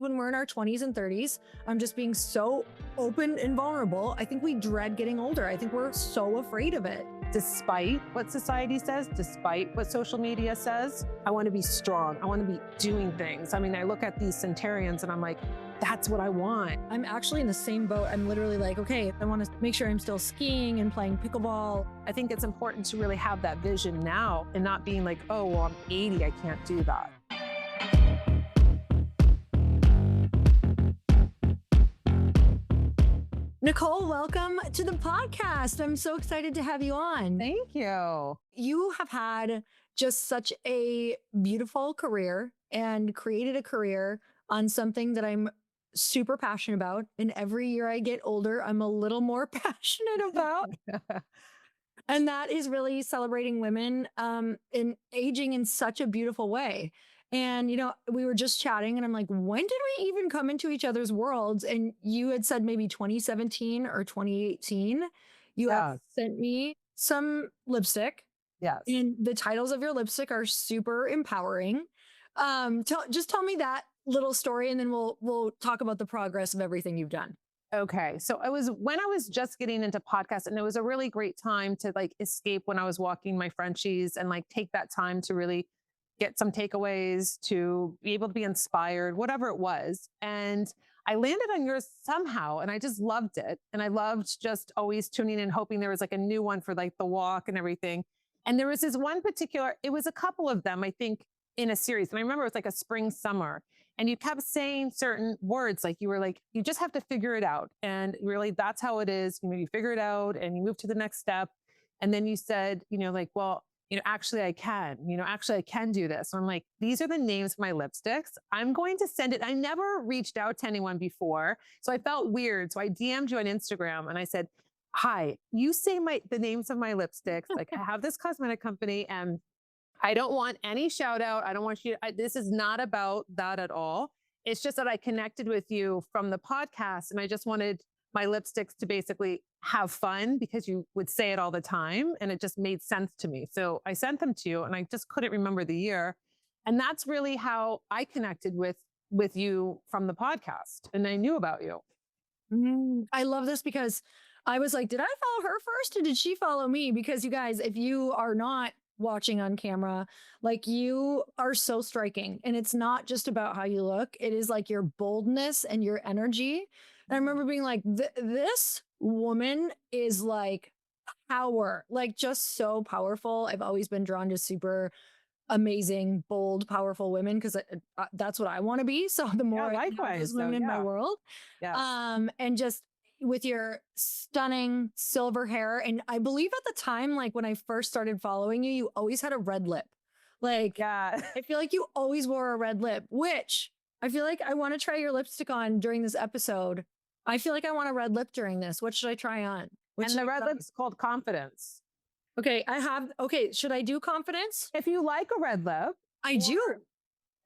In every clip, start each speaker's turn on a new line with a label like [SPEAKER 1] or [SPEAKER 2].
[SPEAKER 1] when we're in our 20s and 30s, I'm just being so open and vulnerable. I think we dread getting older. I think we're so afraid of it.
[SPEAKER 2] Despite what society says, despite what social media says, I want to be strong. I want to be doing things. I mean, I look at these centenarians and I'm like, that's what I want.
[SPEAKER 1] I'm actually in the same boat. I'm literally like, okay, I want to make sure I'm still skiing and playing pickleball.
[SPEAKER 2] I think it's important to really have that vision now and not being like, oh, well, I'm 80, I can't do that.
[SPEAKER 1] Nikol, welcome to the podcast. I'm so excited to have you on.
[SPEAKER 2] Thank you.
[SPEAKER 1] You have had just such a beautiful career and created a career on something that I'm super passionate about. And every year I get older, I'm a little more passionate about. And that is really celebrating women in aging in such a beautiful way. And, you know, we were just chatting and I'm like, when did we even come into each other's worlds? And you had said maybe 2017 or 2018. You have sent me some lipstick.
[SPEAKER 2] Yes.
[SPEAKER 1] And the titles of your lipstick are super empowering. Just tell me that little story and then we'll talk about the progress of everything you've done.
[SPEAKER 2] Okay. So it was when I was just getting into podcasts, and it was a really great time to like escape when I was walking my Frenchies and like take that time to really get some takeaways, to be able to be inspired, whatever it was. And I landed on yours somehow and I just loved it. And I loved just always tuning in, hoping there was like a new one for like the walk and everything. And there was this one particular, it was a couple of them, I think, in a series. And I remember it was like a spring, summer. And you kept saying certain words, like you were like, you just have to figure it out. And really, that's how it is. You know, you figure it out and you move to the next step. And then you said, you know, like, well, you know, actually I can do this. So I'm like, these are the names of my lipsticks. I'm going to send it. I never reached out to anyone before. So I felt weird. So I DM'd you on Instagram and I said, hi, you say the names of my lipsticks. Like I have this cosmetic company and I don't want any shout out. I don't want you, this is not about that at all. It's just that I connected with you from the podcast and I just wanted my lipsticks to basically have fun because you would say it all the time and it just made sense to me. So I sent them to you and I just couldn't remember the year. And that's really how I connected with you from the podcast and I knew about you.
[SPEAKER 1] I love this because I was like, did I follow her first or did she follow me? Because you guys, if you are not watching on camera, like you are so striking and it's not just about how you look. It is like your boldness and your energy. And I remember being like, this woman is like power, like just so powerful. I've always been drawn to super amazing, bold, powerful women because that's what I want to be. So the more
[SPEAKER 2] likewise,
[SPEAKER 1] women in my world, and just with your stunning silver hair. And I believe at the time, like when I first started following you, you always had a red lip. Like, I feel like you always wore a red lip, which I feel like I want to try your lipstick on during this episode. I feel like I want a red lip during this. What should I try on?
[SPEAKER 2] And the red lip's called Confidence.
[SPEAKER 1] Okay, should I do Confidence?
[SPEAKER 2] If you like a red lip.
[SPEAKER 1] I do.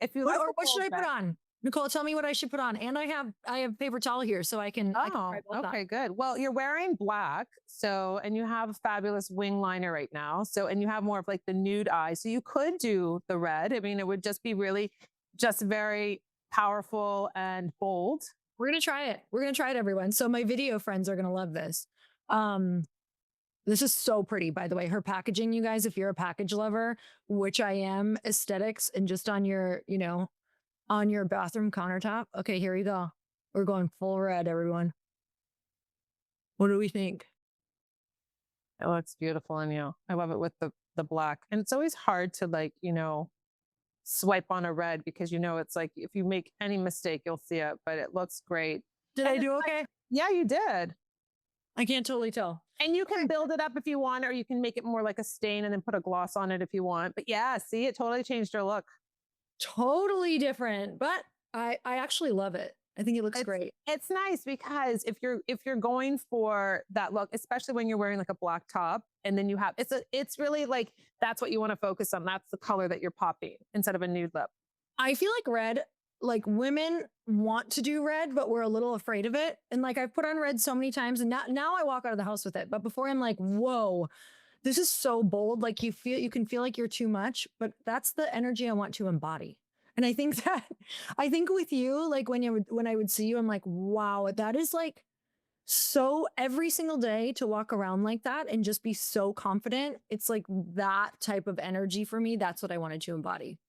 [SPEAKER 2] If you like,
[SPEAKER 1] what should I put on? Nikol, tell me what I should put on. And I have paper towel here so I can.
[SPEAKER 2] Okay, good. Well, you're wearing black. So, and you have a fabulous wing liner right now. So, and you have more of like the nude eye. So you could do the red. I mean, it would just be really just very powerful and bold.
[SPEAKER 1] We're going to try it. We're going to try it, everyone. So my video friends are going to love this. This is so pretty, by the way. Her packaging, you guys, if you're a package lover, which I am, aesthetics and just on your, you know, on your bathroom countertop. Okay, here we go. We're going full red, everyone. What do we think?
[SPEAKER 2] It looks beautiful on you. I love it with the black. And it's always hard to like, you know, swipe on a red because, you know, it's like if you make any mistake, you'll see it, but it looks great.
[SPEAKER 1] Did I do okay?
[SPEAKER 2] Yeah, you did.
[SPEAKER 1] I can't totally tell.
[SPEAKER 2] And you can build it up if you want, or you can make it more like a stain and then put a gloss on it if you want. But yeah, see, it totally changed your look.
[SPEAKER 1] Totally different, but I actually love it. I think it looks great.
[SPEAKER 2] It's nice because if you're going for that look, especially when you're wearing like a black top and then you have, it's really like, that's what you want to focus on. That's the color that you're popping instead of a nude lip.
[SPEAKER 1] I feel like red, like women want to do red, but we're a little afraid of it. And like I've put on red so many times and now I walk out of the house with it. But before I'm like, whoa, this is so bold. Like you can feel like you're too much, but that's the energy I want to embody. And I think that I think with you, like when I would see you, I'm like, wow, that is like so every single day to walk around like that and just be so confident. It's like that type of energy for me. That's what I wanted to embody.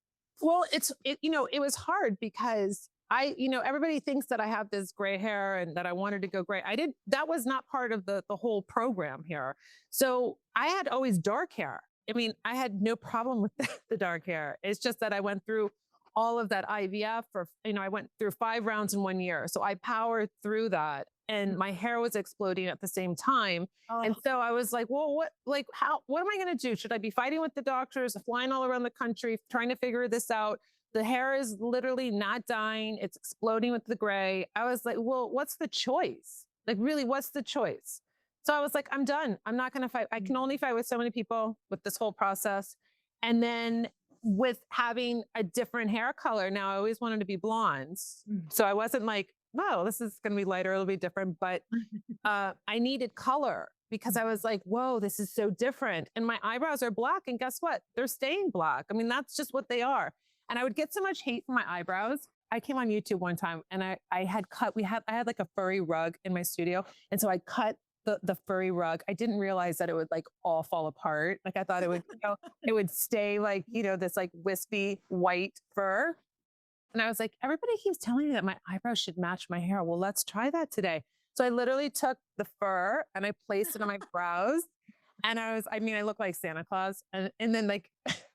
[SPEAKER 2] Well, it was hard because everybody thinks that I have this gray hair and that I wanted to go gray. That was not part of the whole program here. So I had always dark hair. I mean, I had no problem with the dark hair. It's just that I went through all of that IVF I went through 5 rounds in 1 year. So I powered through that and my hair was exploding at the same time. And
[SPEAKER 1] Oh,
[SPEAKER 2] so I was like, well, what am I going to do? Should I be fighting with the doctors, flying all around the country, trying to figure this out? The hair is literally not dying. It's exploding with the gray. I was like, well, what's the choice? Like, really, what's the choice? So I was like, I'm done. I'm not going to fight. I can only fight with so many people with this whole process. And then with having a different hair color, now I always wanted to be blonde. So I wasn't like, wow, this is going to be lighter. It'll be different. But I needed color because I was like, whoa, this is so different. And my eyebrows are black. And guess what? They're staying black. I mean, that's just what they are. And I would get so much hate from my eyebrows. I came on YouTube one time and I had like a furry rug in my studio. And so I cut the furry rug. I didn't realize that it would like all fall apart. Like I thought it would, it would stay like, this like wispy white fur. And I was like, everybody keeps telling me that my eyebrows should match my hair. Well, let's try that today. So I literally took the fur and I placed it on my brows. And I look like Santa Claus. And then like,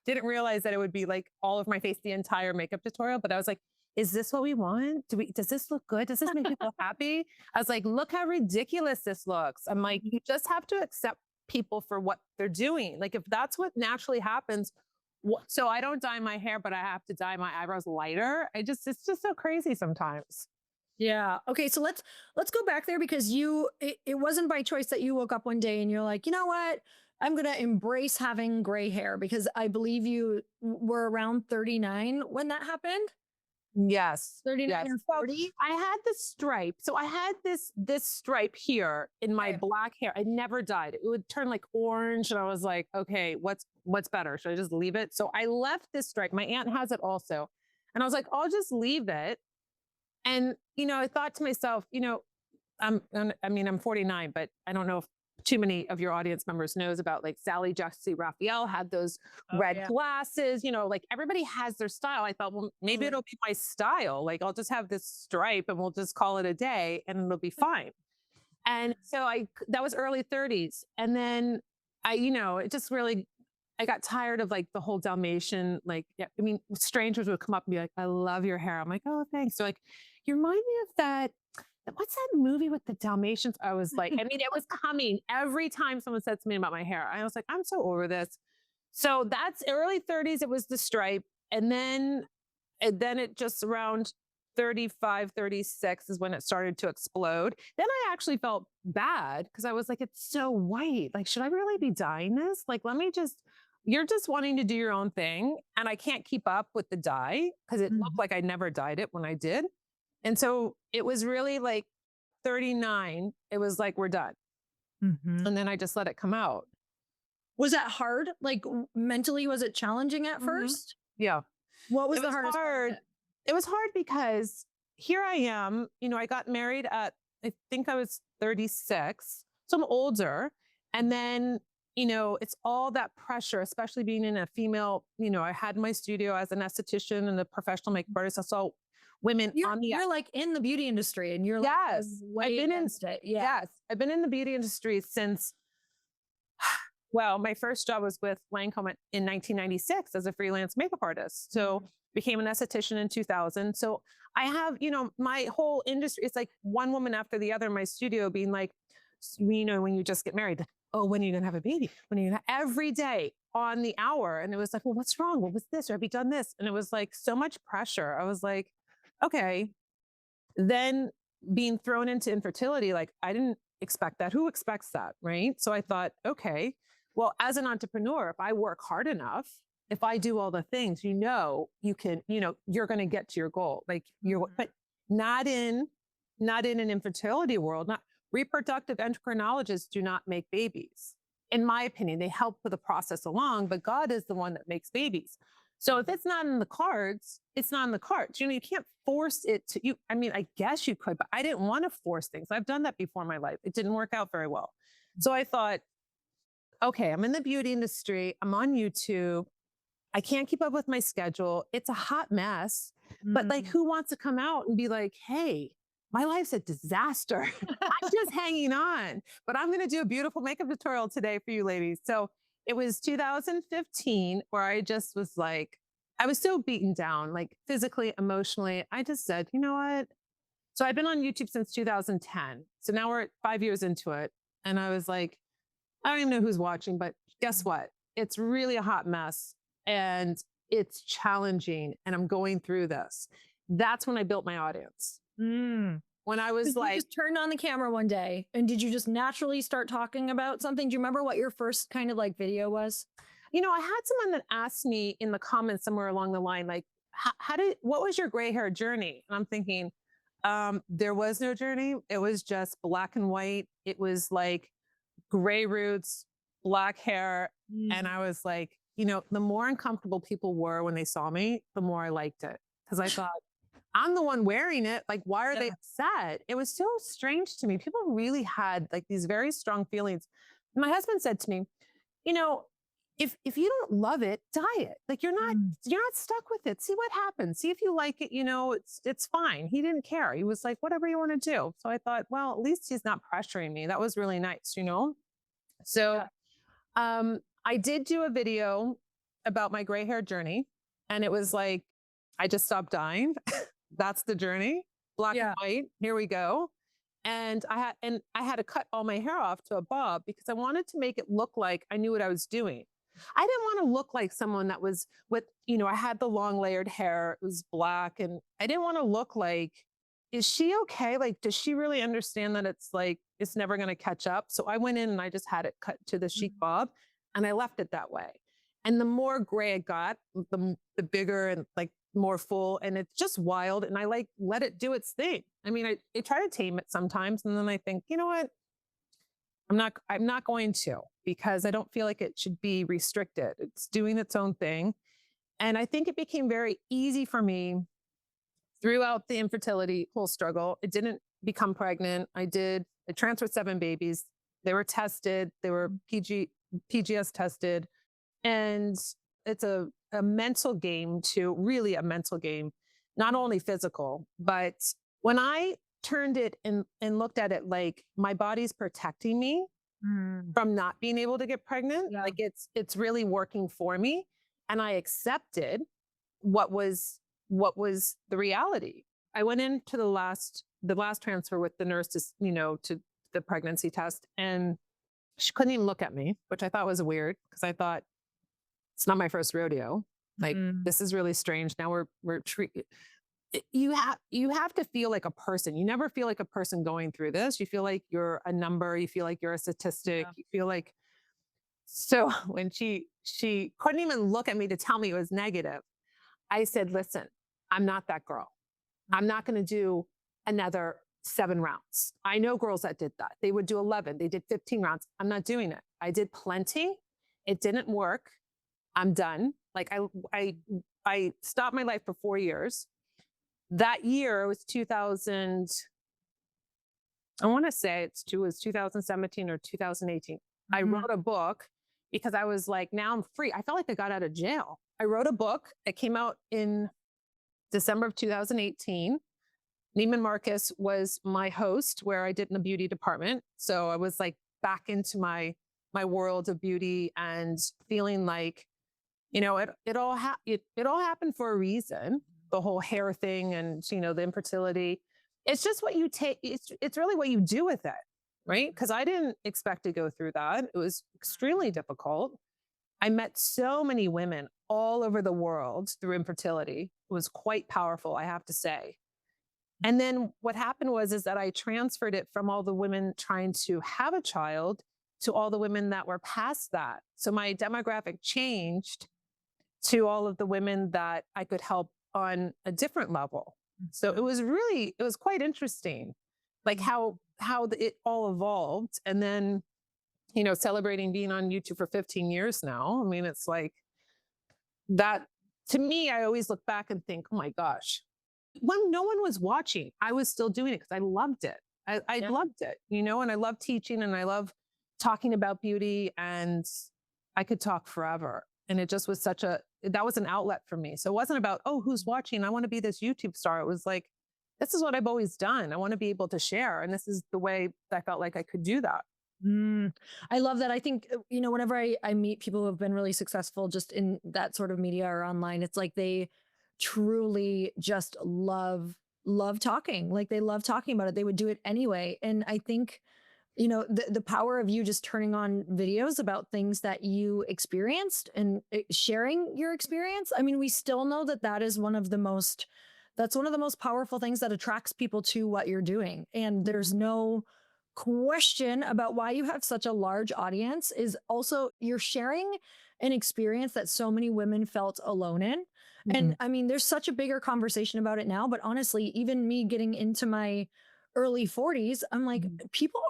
[SPEAKER 2] didn't realize that it would be like all of my face, the entire makeup tutorial. But I was like, is this what we want? Does this look good? Does this make people happy? I was like, look how ridiculous this looks. I'm like, you just have to accept people for what they're doing. Like if that's what naturally happens, so I don't dye my hair, but I have to dye my eyebrows lighter. It's just so crazy sometimes.
[SPEAKER 1] yeah. Okay. So let's go back there because it wasn't by choice that you woke up one day and you're like, you know what? I'm gonna embrace having gray hair because I believe you were around 39 when that happened.
[SPEAKER 2] Yes.
[SPEAKER 1] 39
[SPEAKER 2] Yes.
[SPEAKER 1] or
[SPEAKER 2] So
[SPEAKER 1] 40.
[SPEAKER 2] I had the stripe. So I had this stripe here in my
[SPEAKER 1] Okay.
[SPEAKER 2] black hair. I never dyed it. It would turn like orange. And I was like, okay, what's better? Should I just leave it? So I left this stripe. My aunt has it also. And I was like, I'll just leave it. And, I thought to myself, I'm 49, but I don't know if too many of your audience members knows about like Sally Jessy Raphael had those
[SPEAKER 1] Oh
[SPEAKER 2] red
[SPEAKER 1] yeah.
[SPEAKER 2] glasses, like everybody has their style. I thought, well, maybe
[SPEAKER 1] Totally.
[SPEAKER 2] it'll be my style. Like I'll just have this stripe and we'll just call it a day and it'll be fine. And so that was early 30s. And then it just really, I got tired of like the whole Dalmatian, like, yeah, I mean, strangers would come up and be like, I love your hair. I'm like, oh, thanks. So like, you remind me of that. What's that movie with the Dalmatians? I was like, I mean, it was coming every time someone said something about my hair. I was like, I'm so over this. So that's early 30s. It was the stripe. And then it just around 35, 36 is when it started to explode. Then I actually felt bad because I was like, it's so white. Like, should I really be dyeing this? Like, you're just wanting to do your own thing. And I can't keep up with the dye because it looked
[SPEAKER 1] Mhm.
[SPEAKER 2] like I never dyed it when I did. And so it was really like 39. It was like, we're done.
[SPEAKER 1] Mhm.
[SPEAKER 2] And then I just let it come out.
[SPEAKER 1] Was that hard? Like mentally, was it challenging at
[SPEAKER 2] Mhm.
[SPEAKER 1] first?
[SPEAKER 2] Yeah.
[SPEAKER 1] What was
[SPEAKER 2] It
[SPEAKER 1] the
[SPEAKER 2] was
[SPEAKER 1] hardest part of
[SPEAKER 2] hard.
[SPEAKER 1] it?
[SPEAKER 2] It was hard because here I am, I got married I think I was 36. So I'm older. And then, it's all that pressure, especially being in a female, I had my studio as an esthetician and a professional makeup artist. I saw women
[SPEAKER 1] You're
[SPEAKER 2] on the
[SPEAKER 1] you're like in the beauty industry and you're like
[SPEAKER 2] yes,
[SPEAKER 1] way against it. Yeah.
[SPEAKER 2] yes, I've been in the beauty industry since, well, my first job was with Lancome in 1996 as a freelance makeup artist. So became an esthetician in 2000. So I have, my whole industry, it's like one woman after the other in my studio being like, when you just get married, oh, when are you going to have a baby? When are you going to every day on the hour? And it was like, well, what's wrong? What was this? Or have you done this? And it was like so much pressure. I was like, okay. Then being thrown into infertility, like I didn't expect that. Who expects that? Right. So I thought, okay, well, as an entrepreneur, if I work hard enough, if I do all the things, you can, you're going to get to your goal. Like but not in, not in an infertility world, not reproductive endocrinologists do not make babies. In my opinion, they help with the process along, but God is the one that makes babies. So if it's not in the cards, it's not in the cards. You can't force it to you. I mean, I guess you could, but I didn't want to force things. I've done that before in my life. It didn't work out very well. So I thought, okay, I'm in the beauty industry. I'm on YouTube. I can't keep up with my schedule. It's a hot mess. But like,
[SPEAKER 1] Mm.
[SPEAKER 2] who wants to come out and be like, hey, my life's a disaster. I'm just hanging on. But I'm going to do a beautiful makeup tutorial today for you ladies. So it was 2015 where I just was like, I was so beaten down, like physically, emotionally. I just said, you know what? So I've been on YouTube since 2010. So now we're 5 years into it. And I was like, I don't even know who's watching, but guess what? It's really a hot mess and it's challenging. And I'm going through this. That's when I built my audience.
[SPEAKER 1] Mm.
[SPEAKER 2] When I was
[SPEAKER 1] Did you
[SPEAKER 2] like,
[SPEAKER 1] just turned on the camera one day and did you just naturally start talking about something? Do you remember what your first kind of like video was?
[SPEAKER 2] I had someone that asked me in the comments somewhere along the line, like, what was your gray hair journey? And I'm thinking, there was no journey. It was just black and white. It was like gray roots, black hair. And
[SPEAKER 1] Mm.
[SPEAKER 2] I was like, the more uncomfortable people were when they saw me, the more I liked it. Cause I thought, I'm the one wearing it. Like, why are they
[SPEAKER 1] Yeah.
[SPEAKER 2] upset? It was so strange to me. People really had like these very strong feelings. My husband said to me, you know, if you don't love it, dye it. Like
[SPEAKER 1] Mm.
[SPEAKER 2] you're not stuck with it. See what happens. See if you like it, it's fine. He didn't care. He was like, whatever you want to do. So I thought, well, at least he's not pressuring me. That was really nice. So
[SPEAKER 1] Yeah.
[SPEAKER 2] I did do a video about my gray hair journey. And it was like, I just stopped dyeing. That's the journey. Black and
[SPEAKER 1] Yeah.
[SPEAKER 2] white. Here we go. And I had to cut all my hair off to a bob because I wanted to make it look like I knew what I was doing. I didn't want to look like someone that was I had the long layered hair. It was black. And I didn't want to look like, is she okay? Like, does she really understand that it's like, it's never going to catch up? So I went in and I just had it cut to the chic
[SPEAKER 1] Mm.
[SPEAKER 2] bob and I left it that way. And the more gray it got, the bigger and like more full. And it's just wild. And I like let it do its thing. I mean, I try to tame it sometimes. And then I think, you know what? I'm not going to because I don't feel like it should be restricted. It's doing its own thing. And I think it became very easy for me throughout the infertility whole struggle. It didn't become pregnant. I transferred 7 babies. They were tested. They were PGS tested. And it's a mental game too, really a mental game, not only physical, but when I turned it and looked at it like my body's protecting me
[SPEAKER 1] Mm.
[SPEAKER 2] from not being able to get pregnant,
[SPEAKER 1] Yeah.
[SPEAKER 2] like it's really working for me. And I accepted what was the reality. I went into the last transfer with the nurse to the pregnancy test, and she couldn't even look at me, which I thought was weird because I thought it's not my first rodeo. Like
[SPEAKER 1] Mm.
[SPEAKER 2] this is really strange. Now we're you have to feel like a person. You never feel like a person going through this. You feel like you're a number. You feel like you're a statistic.
[SPEAKER 1] Yeah.
[SPEAKER 2] You feel like so when she couldn't even look at me to tell me it was negative. I said, listen, I'm not that girl. I'm not going to do another 7 rounds. I know girls that did that. They would do 11. They did 15 rounds. I'm not doing it. I did plenty. It didn't work. I'm done. Like I stopped my life for 4 years. That year was 2000. I want to say it was 2017 or 2018. I
[SPEAKER 1] Mhm.
[SPEAKER 2] wrote a book because I was like, now I'm free. I felt like I got out of jail. I wrote a book. It came out in December of 2018. Neiman Marcus was my host where I did in the beauty department. So I was like back into my world of beauty and feeling like, it all happened for a reason. The whole hair thing and the infertility. It's just what you take. It's really what you do with it, right? Because I didn't expect to go through that. It was extremely difficult. I met so many women all over the world through infertility. It was quite powerful, I have to say. And then what happened is that I transferred it from all the women trying to have a child to all the women that were past that. So my demographic changed to all of the women that I could help on a different level. So it was quite interesting, like it all evolved. And then, celebrating being on YouTube for 15 years now. I mean, it's like that to me, I always look back and think, oh my gosh, when no one was watching, I was still doing it because I loved it. I
[SPEAKER 1] Yeah.
[SPEAKER 2] loved it, you know, and I love teaching and I love talking about beauty, and I could talk forever. And it just was that was an outlet for me. So it wasn't about, oh, who's watching? I want to be this YouTube star. It was like, this is what I've always done. I want to be able to share. And this is the way that I felt like I could do that.
[SPEAKER 1] Mm, I love that. I think, whenever I meet people who have been really successful just in that sort of media or online, it's like they truly just love talking. Like they love talking about it. They would do it anyway. And I think, the power of you just turning on videos about things that you experienced and sharing your experience. I mean, we still know that that's one of the most powerful things that attracts people to what you're doing. And there's no question about why you have such a large audience is also you're sharing an experience that so many women felt alone in. And
[SPEAKER 2] Mhm.
[SPEAKER 1] I mean, there's such a bigger conversation about it now, but honestly, even me getting into my early 40s, I'm like,
[SPEAKER 2] Mhm.
[SPEAKER 1] people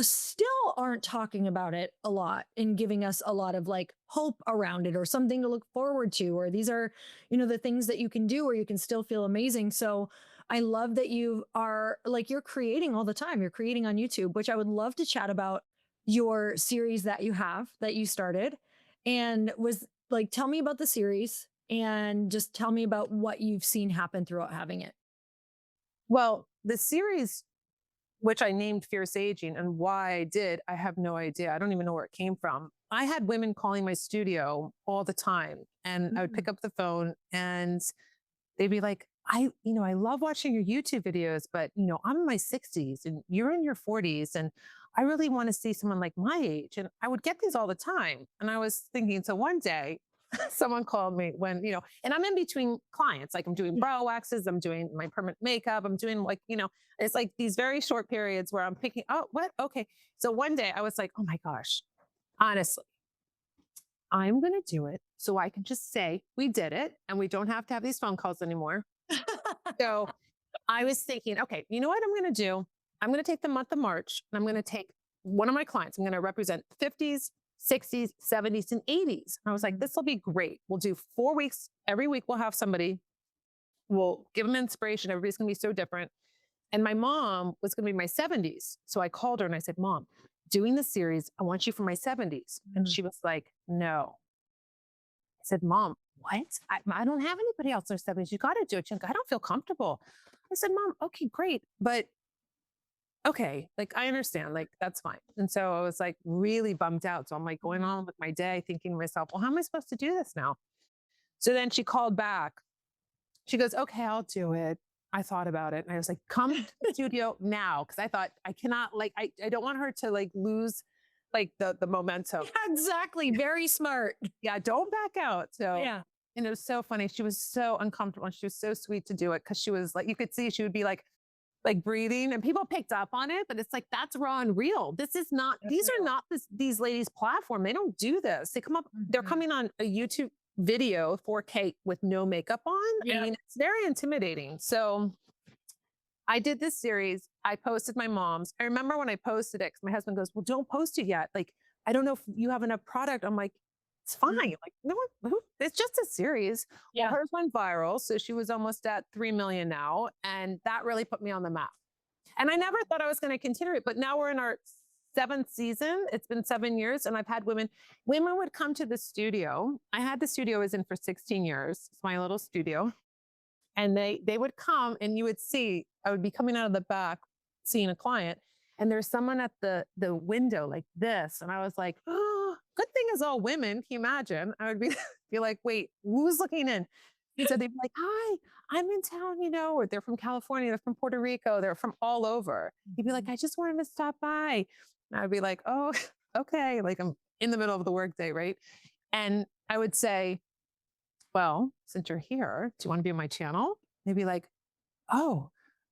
[SPEAKER 1] still aren't talking about it a lot and giving us a lot of like hope around it or something to look forward to, or these are, the things that you can do or you can still feel amazing. So I love that you are like, you're creating all the time. You're creating on YouTube, which I would love to chat about your series that you have that you started. And was like, tell me about the series and just tell me about what you've seen happen throughout having it.
[SPEAKER 2] Well, the series, which I named Fierce Aging, and why I did, I have no idea. I don't even know where it came from. I had women calling my studio all the time, and I would
[SPEAKER 1] Mm.
[SPEAKER 2] pick up the phone and they'd be like, I love watching your YouTube videos, but I'm in my 60s and you're in your 40s, and I really want to see someone like my age. And I would get these all the time. And I was thinking, so one day someone called me and I'm in between clients, like I'm doing brow waxes, I'm doing my permanent makeup, I'm doing it's like these very short periods where I'm picking, oh, what? Okay. So one day I was like, oh my gosh, honestly, I'm going to do it so I can just say we did it and we don't have to have these phone calls anymore. So I was thinking, okay, you know what I'm going to do? I'm going to take the month of March and I'm going to take one of my clients. I'm going to represent 50s, 60s, 70s, and 80s. And I was like,
[SPEAKER 1] Mhm.
[SPEAKER 2] this will be great. We'll do 4 weeks. Every week we'll have somebody. We'll give them inspiration. Everybody's going to be so different. And my mom was going to be my 70s. So I called her and I said, Mom, doing the series, I want you for my 70s. And
[SPEAKER 1] Mhm.
[SPEAKER 2] she was like, no. I said, Mom, what? I don't have anybody else in their 70s. You got to do it. She's like, I don't feel comfortable. I said, Mom, okay, great. But okay, like I understand, like that's fine. And so I was like really bummed out. So I'm like going on with my day thinking to myself, well, how am I supposed to do this now? So then she called back. She goes, okay, I'll do it. I thought about it. And I was like, come to the studio now. Cause I thought I cannot like, I don't want her to like lose like the momentum.
[SPEAKER 1] Exactly. Very smart.
[SPEAKER 2] Yeah, don't back out. So,
[SPEAKER 1] Yeah.
[SPEAKER 2] and it was so funny. She was so uncomfortable and she was so sweet to do it. Cause she was like, you could see she would be like breathing, and people picked up on it, but it's like that's raw and real. This is not,
[SPEAKER 1] That's
[SPEAKER 2] these are
[SPEAKER 1] real.
[SPEAKER 2] not these ladies' platform. They don't do this. They're
[SPEAKER 1] Mhm.
[SPEAKER 2] coming on a YouTube video 4K with no makeup on. I
[SPEAKER 1] Yeah.
[SPEAKER 2] mean, it's very intimidating. So I did this series. I posted my mom's. I remember when I posted it, because my husband goes, well, don't post it yet. Like, I don't know if you have enough product. I'm like, it's fine.
[SPEAKER 1] Mhm.
[SPEAKER 2] Like, no, it's just a series. Well,
[SPEAKER 1] Yeah.
[SPEAKER 2] hers went viral. So she was almost at 3 million now. And that really put me on the map. And I never thought I was going to continue it, but now we're in our seventh season. It's been 7 years, and I've had women would come to the studio. I had the studio I was in for 16 years. It's my little studio. And they would come and you would see, I would be coming out of the back, seeing a client, and there's someone at the window like this. And I was like, oh, good thing is all women. Can you imagine? I would be like, wait, who's looking in? And so they'd be like, hi, I'm in town, or they're from California, they're from Puerto Rico, they're from all over. He'd be like,
[SPEAKER 1] Mhm.
[SPEAKER 2] I just wanted to stop by. And I'd be like, oh, okay. Like I'm in the middle of the workday, right? And I would say, well, since you're here, do you want to be on my channel? They'd be like, oh,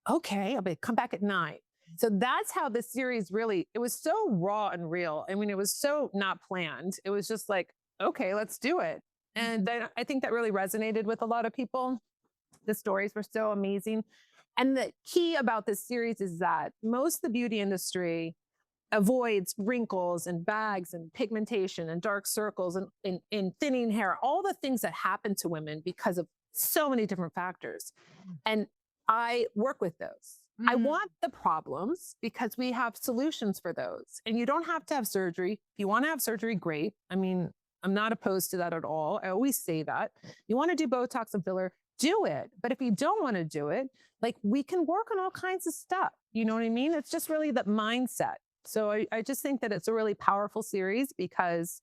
[SPEAKER 2] okay. I'll be come back at 9. So that's how this series really, it was so raw and real. I mean, it was so not planned. It was just like, okay, let's do it. And
[SPEAKER 1] Mhm.
[SPEAKER 2] then I think that really resonated with a lot of people. The stories were so amazing. And the key about this series is that most of the beauty industry avoids wrinkles and bags and pigmentation and dark circles and thinning hair, all the things that happen to women because of so many different factors. And I work with those. I
[SPEAKER 1] Mm.
[SPEAKER 2] want the problems because we have solutions for those. And you don't have to have surgery. If you want to have surgery, great. I mean, I'm not opposed to that at all. I always say that. You want to do Botox and filler, do it. But if you don't want to do it, like we can work on all kinds of stuff. You know what I mean? It's just really the mindset. So I just think that it's a really powerful series because,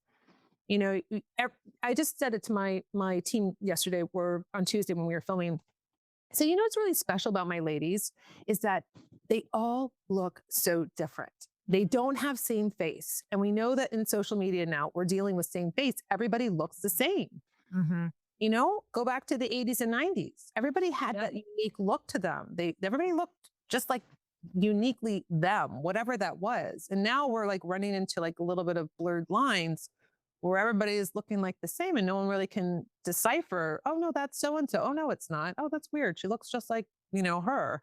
[SPEAKER 2] you know, I just said it to my team yesterday, or on Tuesday when we were filming. So, you know, what's really special about my ladies is that they all look so different. They don't have same face. And we know that in social media now, we're dealing with same face. Everybody looks the same.
[SPEAKER 1] Mhm.
[SPEAKER 2] You know, go back to the 80s and 90s. Everybody had
[SPEAKER 1] Yep.
[SPEAKER 2] that unique look to them. Everybody looked just like uniquely them, whatever that was. And now we're like running into like a little bit of blurred lines where everybody is looking like the same and no one really can decipher, oh no, that's so and so. Oh no, it's not. Oh, that's weird. She looks just like, you know, her.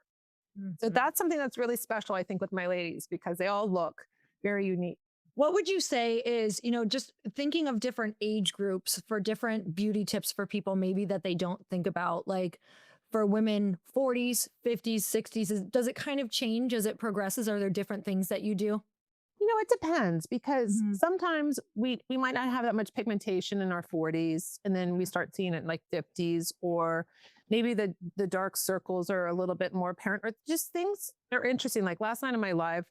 [SPEAKER 2] So
[SPEAKER 1] Mhm.
[SPEAKER 2] that's something that's really special, I think, with my ladies because they all look very unique.
[SPEAKER 1] What would you say is, just thinking of different age groups for different beauty tips for people maybe that they don't think about, like for women 40s, 50s, 60s, does it kind of change as it progresses? Are there different things that you do?
[SPEAKER 2] You know, it depends because
[SPEAKER 1] Mhm.
[SPEAKER 2] sometimes we might not have that much pigmentation in our 40s and then we start seeing it in like 50s, or maybe the dark circles are a little bit more apparent, or just things that are interesting. Like last night in my live,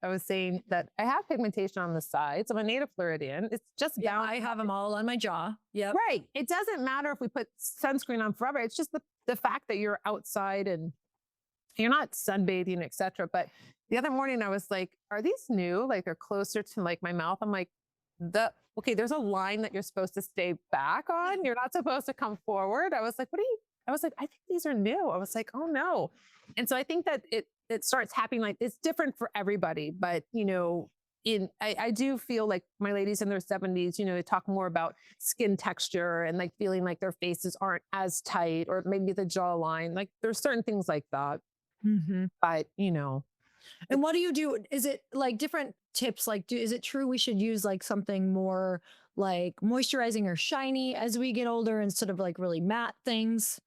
[SPEAKER 2] I was saying that I have pigmentation on the sides. I'm a native Floridian. It's just
[SPEAKER 1] Yeah,
[SPEAKER 2] bound.
[SPEAKER 1] I have them all on my jaw. Yep.
[SPEAKER 2] Right. It doesn't matter if we put sunscreen on forever. It's just the fact that you're outside and you're not sunbathing, etc. But the other morning I was like, are these new? Like they're closer to like my mouth. I'm like, okay, there's a line that you're supposed to stay back on. You're not supposed to come forward. I was like, I was like, I think these are new. I was like, oh no. And so I think that it starts happening, like it's different for everybody, but you know, I do feel like my ladies in their 70s, you know, they talk more about skin texture and like feeling like their faces aren't as tight, or maybe the jawline. Like there's certain things like that.
[SPEAKER 1] Mhm.
[SPEAKER 2] But, you know,
[SPEAKER 1] And what do you do? Is it like different tips? Like, is it true we should use like something more like moisturizing or shiny as we get older instead of like really matte things?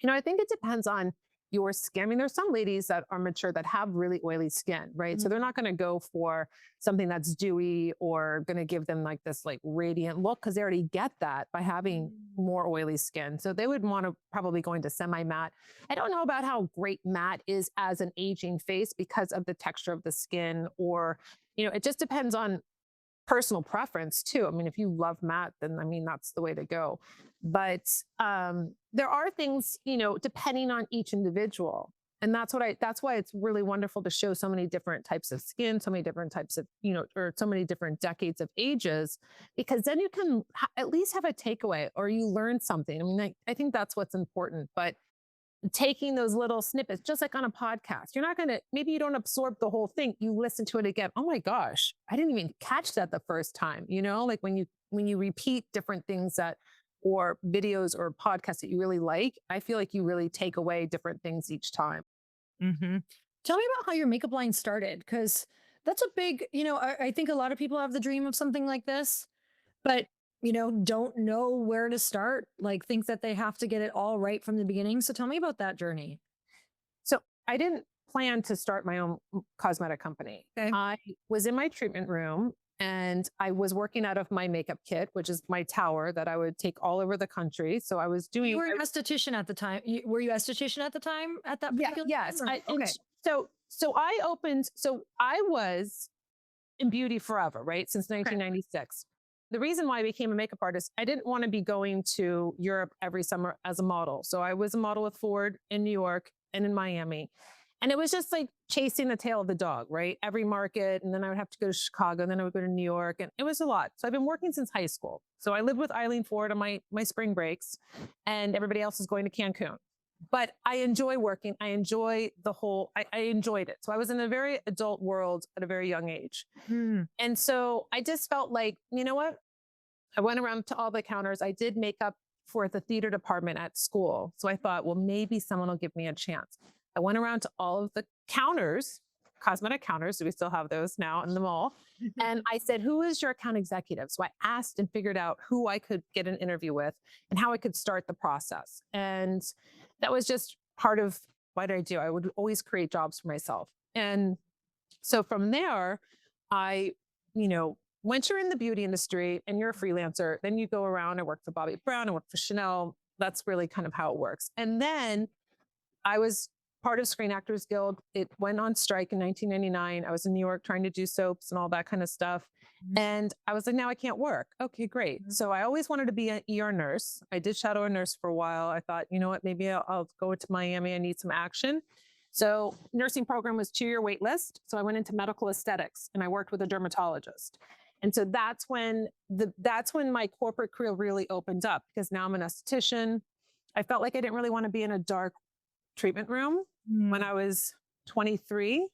[SPEAKER 2] I think it depends on your skin. I mean, there's some ladies that are mature that have really oily skin, right? So they're not going to go for something that's dewy or going to give them like this like radiant look because they already get that by having more oily skin. So they would want to probably go into semi-matte. I don't know about how great matte is as an aging face because of the texture of the skin, or, you know, it just depends on personal preference too. I mean, if you love matte, then I mean, that's the way to go. But there are things, you know, depending on each individual. And that's why it's really wonderful to show so many different types of skin, so many different types of, you know, or so many different decades of ages, because then you can at least have a takeaway or you learn something. I mean, I think that's what's important. But taking those little snippets, just like on a podcast. You're not going to, maybe you don't absorb the whole thing. You listen to it again. Oh my gosh, I didn't even catch that the first time. You know, like when you repeat different things that, or videos or podcasts that you really like, I feel like you really take away different things each time.
[SPEAKER 1] Hmm. Tell me about how your makeup line started, because that's a big, I think a lot of people have the dream of something like this, but don't know where to start, like think that they have to get it all right from the beginning. So tell me about that journey.
[SPEAKER 2] So I didn't plan to start my own cosmetic company.
[SPEAKER 1] Okay.
[SPEAKER 2] I was in my treatment room and I was working out of my makeup kit, which is my tower that I would take all over the country. So I was
[SPEAKER 1] You
[SPEAKER 2] doing,
[SPEAKER 1] were an esthetician at the time. Were you esthetician at the time at that
[SPEAKER 2] yeah,
[SPEAKER 1] particular
[SPEAKER 2] yes.
[SPEAKER 1] time? Okay.
[SPEAKER 2] So I was in beauty forever, right? Since
[SPEAKER 1] Okay.
[SPEAKER 2] 1996. The reason why I became a makeup artist, I didn't want to be going to Europe every summer as a model. So I was a model with Ford in New York and in Miami. And it was just like chasing the tail of the dog, right? Every market. And then I would have to go to Chicago, and then I would go to New York. And it was a lot. So I've been working since high school. So I lived with Eileen Ford on my spring breaks, and everybody else is going to Cancun. But I enjoy working. I enjoy I enjoyed it. So I was in a very adult world at a very young age.
[SPEAKER 1] Hmm.
[SPEAKER 2] And so I just felt like, you know what? I went around to all the counters. I did makeup for the theater department at school. So I thought, well, maybe someone will give me a chance. I went around to all of the counters cosmetic counters. So we still have those now in the mall. And I said, who is your account executive? So I asked and figured out who I could get an interview with and how I could start the process. And that was just part of what I do. I would always create jobs for myself. And so from there, I, once you're in the beauty industry and you're a freelancer, then you go around. I work for Bobbi Brown, I work for Chanel. That's really kind of how it works. And then I was part of Screen Actors Guild. It went on strike in 1999. I was in New York trying to do soaps and all that kind of stuff. And I was like, now I can't work. Okay, great. So I always wanted to be an ER nurse. I did shadow a nurse for a while. I thought, you know what, maybe I'll go to Miami. I need some action. So nursing program was 2-year wait list. So I went into medical aesthetics and I worked with a dermatologist. And so that's when my corporate career really opened up, because now I'm an esthetician. I felt like I didn't really want to be in a dark treatment room when I was 23.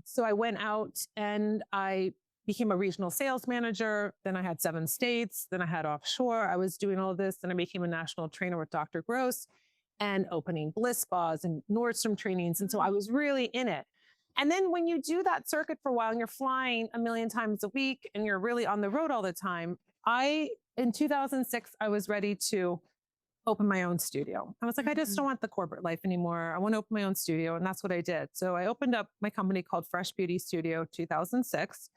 [SPEAKER 2] So I went out and I became a regional sales manager. Then I had 7 states. Then I had offshore. I was doing all of this. Then I became a national trainer with Dr. Gross and opening Bliss spas and Nordstrom trainings. And so I was really in it. And then when you do that circuit for a while and you're flying a million times a week and you're really on the road all the time, in 2006, I was ready to open my own studio. I was like, I just don't want the corporate life anymore. I want to open my own studio. And that's what I did. So I opened up my company called Fresh Beauty Studio 2006.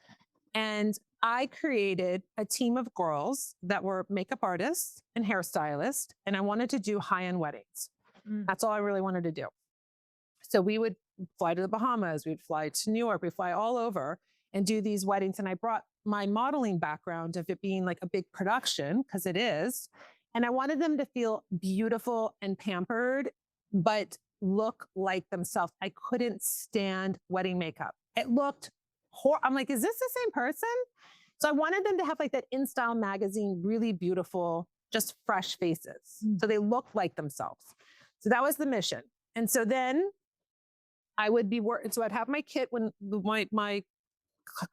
[SPEAKER 2] And I created a team of girls that were makeup artists and hairstylists. And I wanted to do high-end weddings. That's all I really wanted to do. So we would fly to the Bahamas, we'd fly to New York, we'd fly all over and do these weddings. And I brought my modeling background of it being like a big production, because it is. And I wanted them to feel beautiful and pampered, but look like themselves. I couldn't stand wedding makeup. It looked I'm like, is this the same person? So I wanted them to have like that InStyle magazine, really beautiful, just fresh faces. So they looked like themselves. So that was the mission. And so then I would be so I'd have my kit when my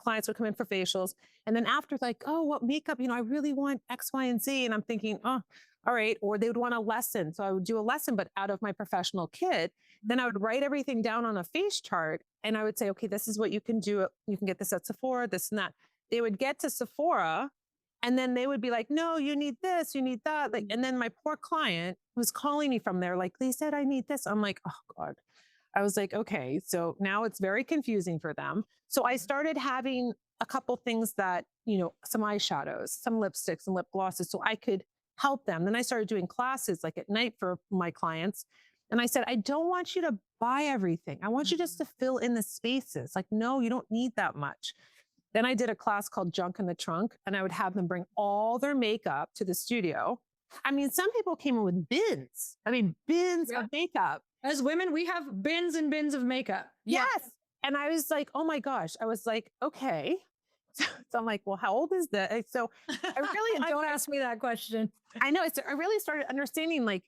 [SPEAKER 2] clients would come in for facials. And then after, like, oh, what makeup? I really want X, Y, and Z. And I'm thinking, oh, all right. Or they would want a lesson. So I would do a lesson, but out of my professional kit. Then I would write everything down on a face chart. And I would say, okay, this is what you can do. You can get this at Sephora, this and that. They would get to Sephora. And then they would be like, no, you need this, you need that. Like, and then my poor client was calling me from there, like, they said, I need this. I'm like, oh God. I was like, okay, so now it's very confusing for them. So I started having a couple things that, some eyeshadows, some lipsticks and lip glosses, so I could help them. Then I started doing classes like at night for my clients. And I said, I don't want you to buy everything. I want you just to fill in the spaces. Like, no, you don't need that much. Then I did a class called Junk in the Trunk, and I would have them bring all their makeup to the studio. I mean, some people came in with bins. Bins of makeup.
[SPEAKER 1] As women, we have bins and bins of makeup.
[SPEAKER 2] Yes. And I was like, oh my gosh. I was like, okay. So I'm like, well, how old is this? So I really
[SPEAKER 1] don't ask me that question.
[SPEAKER 2] I know. I really started understanding, like,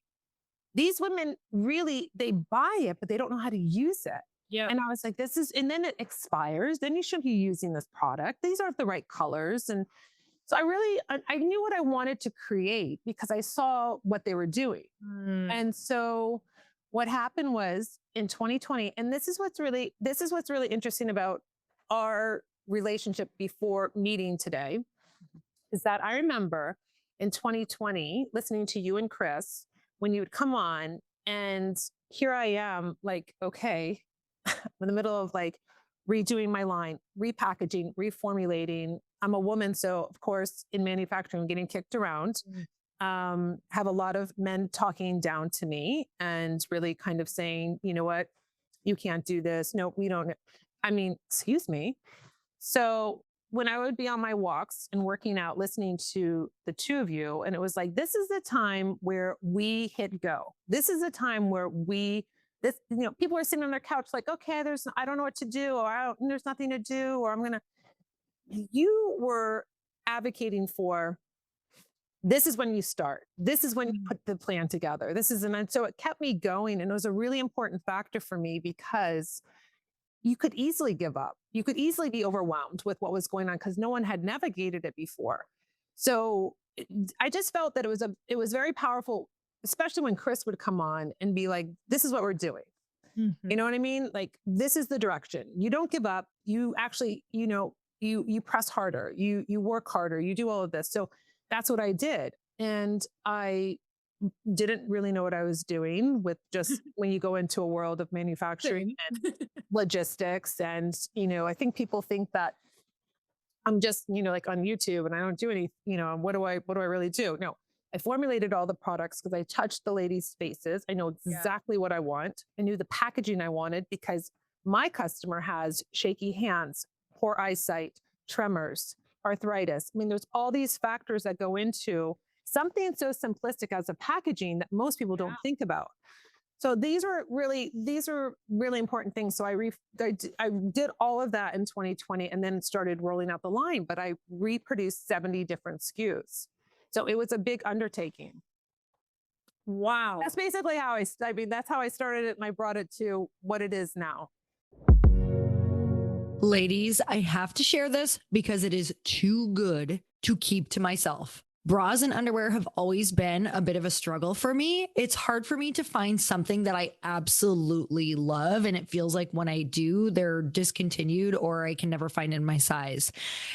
[SPEAKER 2] these women really, they buy it, but they don't know how to use it.
[SPEAKER 1] Yeah.
[SPEAKER 2] And I was like, and then it expires. Then you shouldn't be using this product. These aren't the right colors. And so I knew what I wanted to create because I saw what they were doing. And so what happened was in 2020, and this is what's really interesting about our relationship before meeting today, is that I remember in 2020 listening to you and Chris when you would come on, and here I am, like, okay, in the middle of like redoing my line, repackaging, reformulating. I'm a woman, so of course in manufacturing, I'm getting kicked around. Have a lot of men talking down to me and really kind of saying, you know what, you can't do this. No, we don't. Excuse me. So when I would be on my walks and working out, listening to the two of you, and it was like, this is the time where we hit go. This is the time where people are sitting on their couch like, okay, I don't know what to do, or there's nothing to do, or you were advocating for, this is when you start. This is when you put the plan together. And so it kept me going. And it was a really important factor for me because you could easily give up. You could easily be overwhelmed with what was going on because no one had navigated it before. So I just felt that it was very powerful, especially when Chris would come on and be like, this is what we're doing. You
[SPEAKER 1] Mhm.
[SPEAKER 2] know what I mean? Like, this is the direction. You don't give up. You actually, you press harder. You work harder. You do all of this. So that's what I did. And I didn't really know what I was doing with just when you go into a world of manufacturing
[SPEAKER 1] Same.
[SPEAKER 2] and logistics. And, I think people think that I'm just, like on YouTube and I don't do any, what do I really do? No, I formulated all the products because I touched the ladies' faces. I know
[SPEAKER 1] Yeah.
[SPEAKER 2] exactly what I want. I knew the packaging I wanted because my customer has shaky hands, poor eyesight, tremors, arthritis. I mean, there's all these factors that go into something so simplistic as a packaging that most people
[SPEAKER 1] Yeah.
[SPEAKER 2] don't think about. So these are really important things. So I did all of that in 2020 and then started rolling out the line, but I reproduced 70 different SKUs. So it was a big undertaking.
[SPEAKER 1] Wow.
[SPEAKER 2] That's basically I mean, that's how I started it and I brought it to what it is now.
[SPEAKER 1] Ladies, I have to share this because it is too good to keep to myself. Bras and underwear have always been a bit of a struggle for me. It's hard for me to find something that I absolutely love. And it feels like when I do, they're discontinued or I can never find in my size.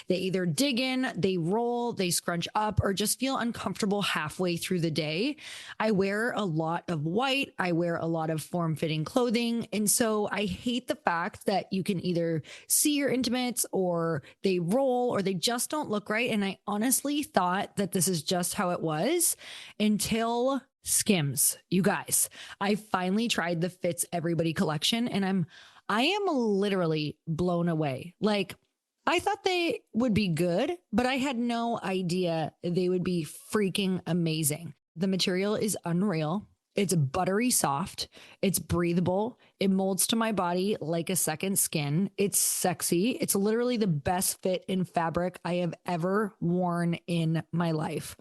[SPEAKER 1] They either dig in, they roll, they scrunch up, or just feel uncomfortable halfway through the day. I wear a lot of white. I wear a lot of form fitting clothing. And so I hate the fact that you can either see your intimates or they roll or they just don't look right. And I honestly thought that this is just how it was until Skims. You guys, I finally tried the Fits Everybody collection and I am literally blown away. Like, I thought they would be good, but I had no idea they would be freaking amazing. The material is unreal. It's buttery soft. It's breathable. It molds to my body like a second skin. It's sexy. It's literally the best fit in fabric I have ever worn in my life.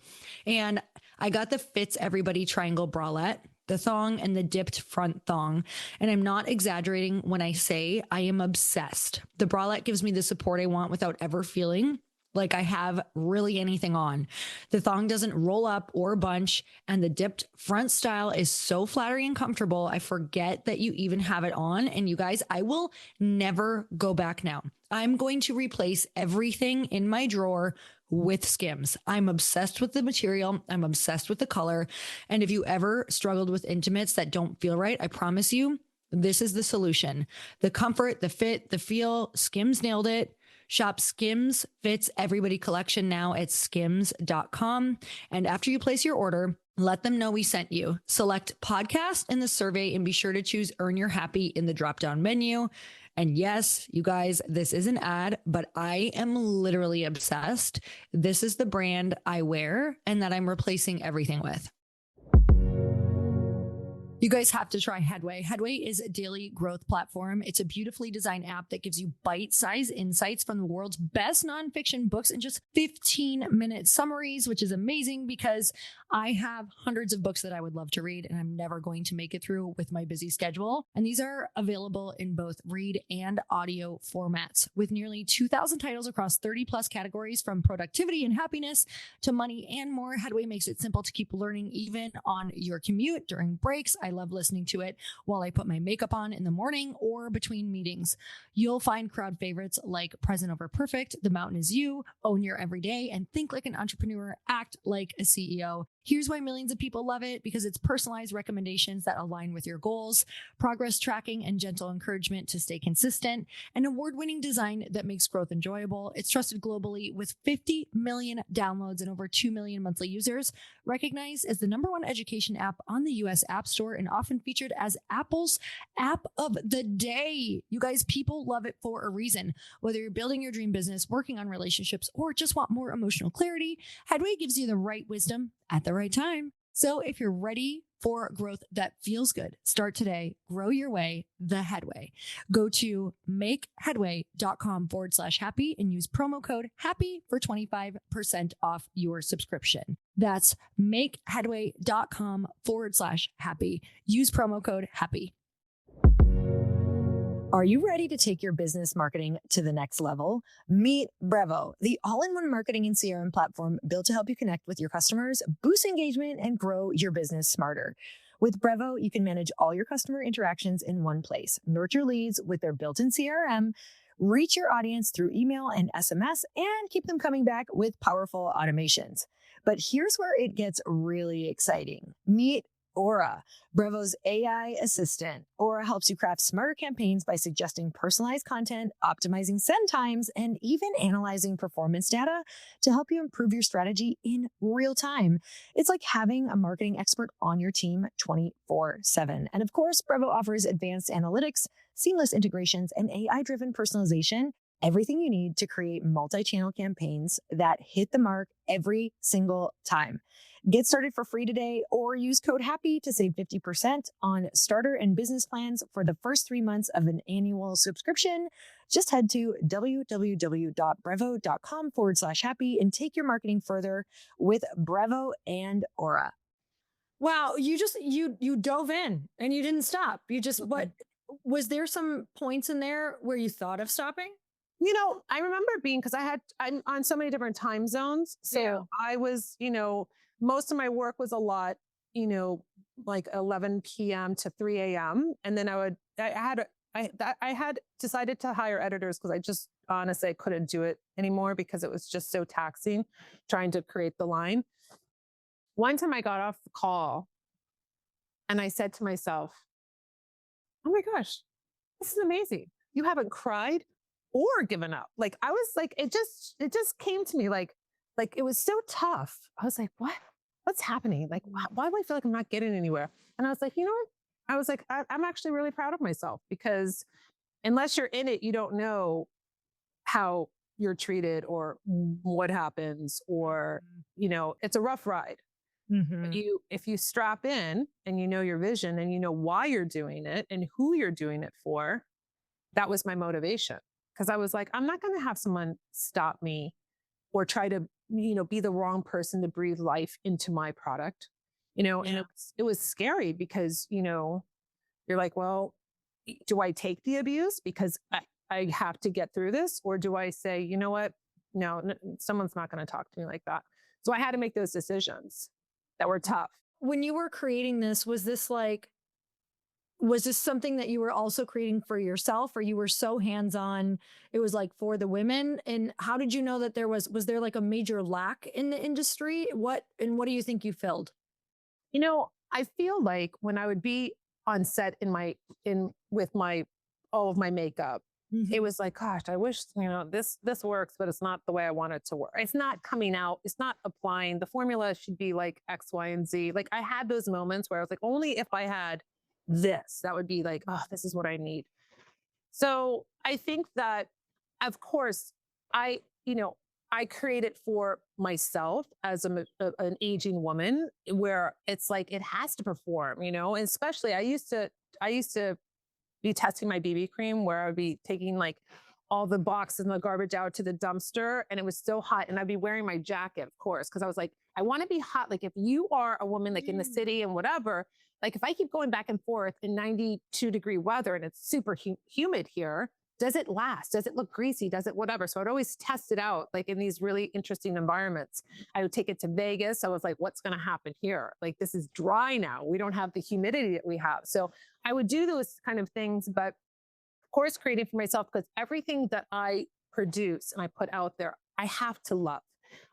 [SPEAKER 1] And I got the Fits Everybody triangle bralette, the thong, and the dipped front thong. And I'm not exaggerating when I say I am obsessed. The bralette gives me the support I want without ever feeling like I have really anything on. The thong doesn't roll up or bunch, and the dipped front style is so flattering and comfortable. I forget that you even have it on. And you guys, I will never go back now. I'm going to replace everything in my drawer with Skims. I'm obsessed with the material. I'm obsessed with the color. And if you ever struggled with intimates that don't feel right, I promise you, this is the solution. The comfort, the fit, the feel, Skims nailed it. Shop Skims Fits Everybody collection now at skims.com. And after you place your order, let them know we sent you. Select podcast in the survey and be sure to choose Earn Your Happy in the drop down menu. And yes, you guys, this is an ad, but I am literally obsessed. This is the brand I wear and that I'm replacing everything with. You guys have to try Headway. Headway is a daily growth platform. It's a beautifully designed app that gives you bite-sized insights from the world's best nonfiction books in just 15-minute summaries, which is amazing because I have hundreds of books that I would love to read and I'm never going to make it through with my busy schedule. And these are available in both read and audio formats with nearly 2,000 titles across 30 plus categories from productivity and happiness to money and more. Headway makes it simple to keep learning even on your commute, during breaks. I love listening to it while I put my makeup on in the morning or between meetings. You'll find crowd favorites like Present Over Perfect, The Mountain Is You, Own Your Everyday, and Think Like an Entrepreneur, Act Like a CEO. Here's why millions of people love it: because it's personalized recommendations that align with your goals, progress tracking and gentle encouragement to stay consistent, an award-winning design that makes growth enjoyable. It's trusted globally with 50 million downloads and over 2 million monthly users, recognized as the #1 education app on the US App Store and often featured as Apple's app of the day. You guys, people love it for a reason. Whether you're building your dream business, working on relationships, or just want more emotional clarity, Headway gives you the right wisdom at the right time. So if you're ready for growth that feels good, start today. Grow your way the Headway. Go to makeheadway.com/happy and use promo code HAPPY for 25% off your subscription. That's makeheadway.com/happy. Use promo code HAPPY. Are you ready to take your business marketing to the next level? Meet Brevo, the all-in-one marketing and CRM platform built to help you connect with your customers, boost engagement, and grow your business smarter. With Brevo, you can manage all your customer interactions in one place, nurture leads with their built-in CRM, reach your audience through email and SMS, and keep them coming back with powerful automations. But here's where it gets really exciting. Meet Aura, Brevo's AI assistant. Aura helps you craft smarter campaigns by suggesting personalized content, optimizing send times, and even analyzing performance data to help you improve your strategy in real time. It's like having a marketing expert on your team 24/7. And of course, Brevo offers advanced analytics, seamless integrations, and AI-driven personalization. Everything you need to create multi-channel campaigns that hit the mark every single time. Get started for free today or use code HAPPY to save 50% on starter and business plans for the first 3 months of an annual subscription. Just head to www.brevo.com/happy and take your marketing further with Brevo and Aura. Wow, you dove in and you didn't stop. You just what was there some points in there where you thought of stopping?
[SPEAKER 2] I remember because I'm on so many different time zones. So I was, most of my work was a lot, like 11 p.m. to 3 a.m. And then I had decided to hire editors because I just honestly I couldn't do it anymore because it was just so taxing trying to create the line. One time I got off the call and I said to myself, oh my gosh, this is amazing. You haven't cried or given up. Like I was like, it just came to me like it was so tough. I was like, what's happening? Like, why do I feel like I'm not getting anywhere? And I was like, you know what? I was like, I'm actually really proud of myself because unless you're in it, you don't know how you're treated or what happens, or, it's a rough ride. But
[SPEAKER 1] Mm-hmm.
[SPEAKER 2] if you strap in and you know your vision and you know why you're doing it and who you're doing it for, that was my motivation. Because I was like, I'm not going to have someone stop me or try to, be the wrong person to breathe life into my product, and it was scary because, you're like, well, do I take the abuse because I have to get through this? Or do I say, you know what? No, someone's not going to talk to me like that. So I had to make those decisions that were tough.
[SPEAKER 1] When you were creating this, was this something that you were also creating for yourself, or you were so hands-on, it was like for the women? And how did you know that was there like a major lack in the industry? What do you think you filled?
[SPEAKER 2] I feel like when I would be on set in with my all of my makeup, it
[SPEAKER 1] Mhm.
[SPEAKER 2] was like, gosh, I wish, this works, but it's not the way I want it to work. It's not coming out, it's not applying. The formula should be like X, Y, and Z. Like I had those moments where I was like, only if I had this, that would be like, oh, this is what I need. So I think that, of course, I, you know, I create it for myself as an aging woman where it's like it has to perform, and especially I used to be testing my BB cream where I would be taking like all the boxes and the garbage out to the dumpster and it was still hot. And I'd be wearing my jacket, of course, because I was like, I want to be hot. Like if you are a woman like in the city and whatever, like if I keep going back and forth in 92-degree weather and it's super humid here, does it last? Does it look greasy? Does it whatever? So I'd always test it out like in these really interesting environments. I would take it to Vegas. I was like, what's going to happen here? Like this is dry now. We don't have the humidity that we have. So I would do those kind of things, but of course, creating for myself because everything that I produce and I put out there, I have to love.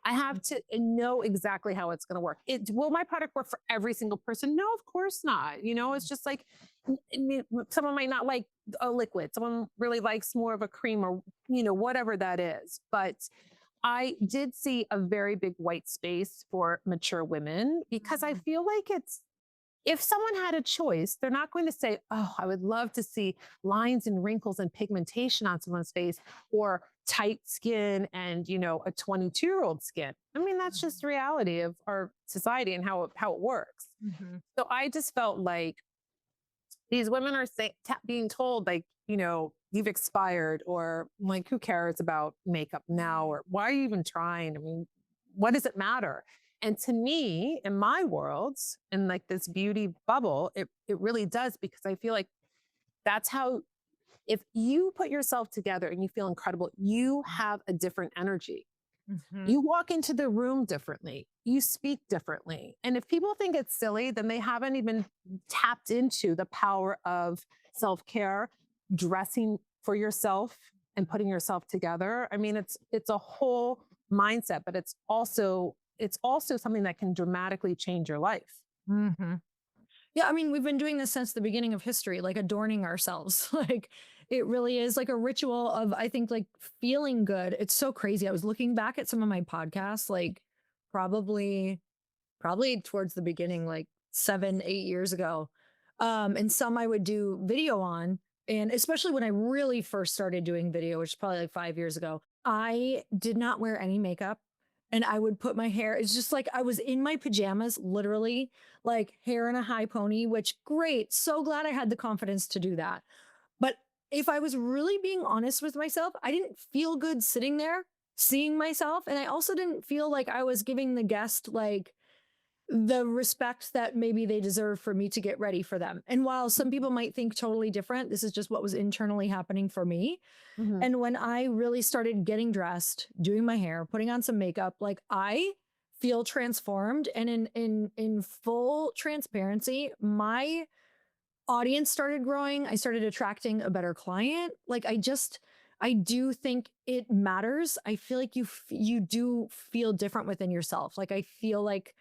[SPEAKER 2] I have to know exactly how it's going to work. Will my product work for every single person? No, of course not. It's just like someone might not like a liquid. Someone really likes more of a cream or, whatever that is. But I did see a very big white space for mature women because I feel like if someone had a choice, they're not going to say, oh, I would love to see lines and wrinkles and pigmentation on someone's face or tight skin and, a 22-year-old skin. I mean, that's just reality of our society and how it works.
[SPEAKER 1] Mhm.
[SPEAKER 2] So I just felt like these women are being told like, you've expired or like, who cares about makeup now? Or why are you even trying? I mean, what does it matter? And to me, in my world, in like this beauty bubble, it really does because I feel like that's how, if you put yourself together and you feel incredible, you have a different energy.
[SPEAKER 1] Mhm.
[SPEAKER 2] You walk into the room differently. You speak differently. And if people think it's silly, then they haven't even tapped into the power of self care, dressing for yourself and putting yourself together. I mean, it's a whole mindset, but it's also something that can dramatically change your life.
[SPEAKER 1] Mhm. Yeah, I mean, we've been doing this since the beginning of history, like adorning ourselves. Like it really is like a ritual of, I think, like feeling good. It's so crazy. I was looking back at some of my podcasts, like probably, probably towards the beginning, like 7, 8 years ago. And some I would do video on. And especially when I really first started doing video, which is probably like 5 years ago, I did not wear any makeup. And I would put my hair, it's just like I was in my pajamas, literally, like hair in a high pony, which great. So glad I had the confidence to do that. But if I was really being honest with myself, I didn't feel good sitting there seeing myself. And I also didn't feel like I was giving the guest like the respect that maybe they deserve for me to get ready for them. And while some people might think totally different, this is just what was internally happening for me.
[SPEAKER 2] Mhm.
[SPEAKER 1] And when I really started getting dressed, doing my hair, putting on some makeup, like I feel transformed. And in full transparency, my audience started growing. I started attracting a better client. Like I do think it matters. I feel like you do feel different within yourself. Like I feel like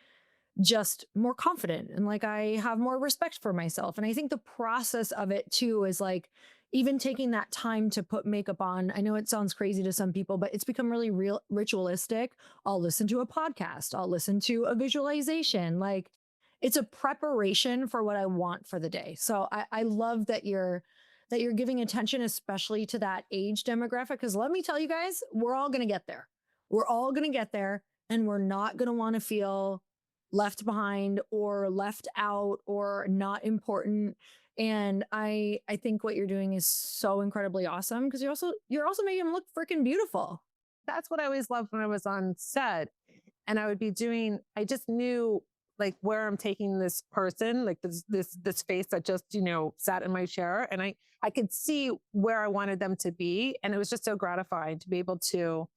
[SPEAKER 1] just more confident and like I have more respect for myself. And I think the process of it too is like even taking that time to put makeup on. I know it sounds crazy to some people, but it's become really real ritualistic. I'll listen to a podcast, I'll listen to a visualization. Like it's a preparation for what I want for the day. So I love that you're giving attention, especially to that age demographic. Because let me tell you guys, we're all gonna get there. We're all gonna get there, and we're not gonna want to feel left behind or left out or not important. And I think what you're doing is so incredibly awesome because you're also making them look freaking beautiful.
[SPEAKER 2] That's what I always loved when I was on set. And I would be doing, I just knew like where I'm taking this person, like this face that just, sat in my chair. And I could see where I wanted them to be. And it was just so gratifying to be able to,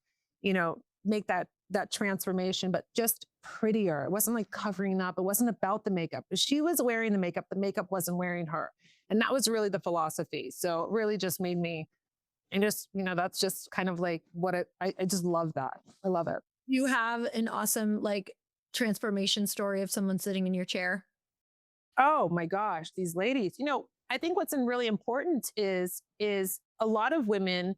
[SPEAKER 2] make that transformation, but just prettier. It wasn't like covering up. It wasn't about the makeup. She was wearing the makeup wasn't wearing her. And that was really the philosophy. So it really just made me, and just, that's just kind of like I just love that. I love it.
[SPEAKER 1] You have an awesome like transformation story of someone sitting in your chair.
[SPEAKER 2] Oh my gosh, these ladies. I think what's really important is a lot of women,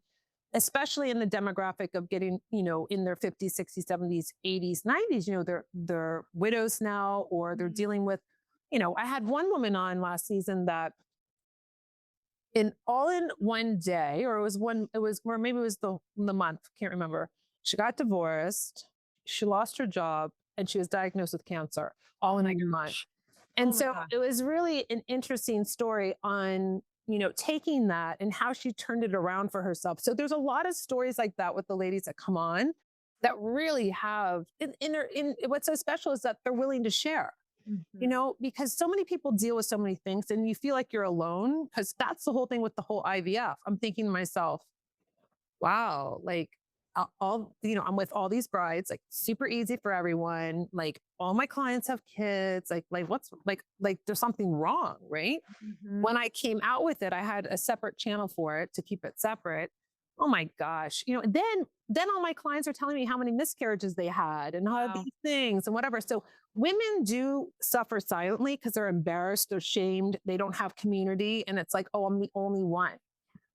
[SPEAKER 2] especially in the demographic of getting, in their 50s, 60s, 70s, 80s, 90s, they're widows now, or they're
[SPEAKER 1] Mhm.
[SPEAKER 2] dealing with, I had one woman on last season that in one day, or or maybe it was the month, can't remember. She got divorced, she lost her job, and she was diagnosed with cancer all
[SPEAKER 1] Oh
[SPEAKER 2] in
[SPEAKER 1] my
[SPEAKER 2] like a month.
[SPEAKER 1] gosh. Oh
[SPEAKER 2] And
[SPEAKER 1] my
[SPEAKER 2] so
[SPEAKER 1] gosh.
[SPEAKER 2] it was really an interesting story on, taking that and how she turned it around for herself. So there's a lot of stories like that with the ladies that come on that really have in what's so special is that they're willing to share,
[SPEAKER 1] Mhm.
[SPEAKER 2] because so many people deal with so many things and you feel like you're alone, because that's the whole thing with the whole IVF. I'm thinking to myself, wow, like I'm with all these brides, like super easy for everyone. Like all my clients have kids. Like what's like there's something wrong, right?
[SPEAKER 1] Mhm.
[SPEAKER 2] When I came out with it, I had a separate channel for it to keep it separate. Oh my gosh, then all my clients are telling me how many miscarriages they had and how
[SPEAKER 1] Wow.
[SPEAKER 2] these things and whatever. So women do suffer silently because they're embarrassed, they're shamed, they don't have community, and it's like, oh, I'm the only one.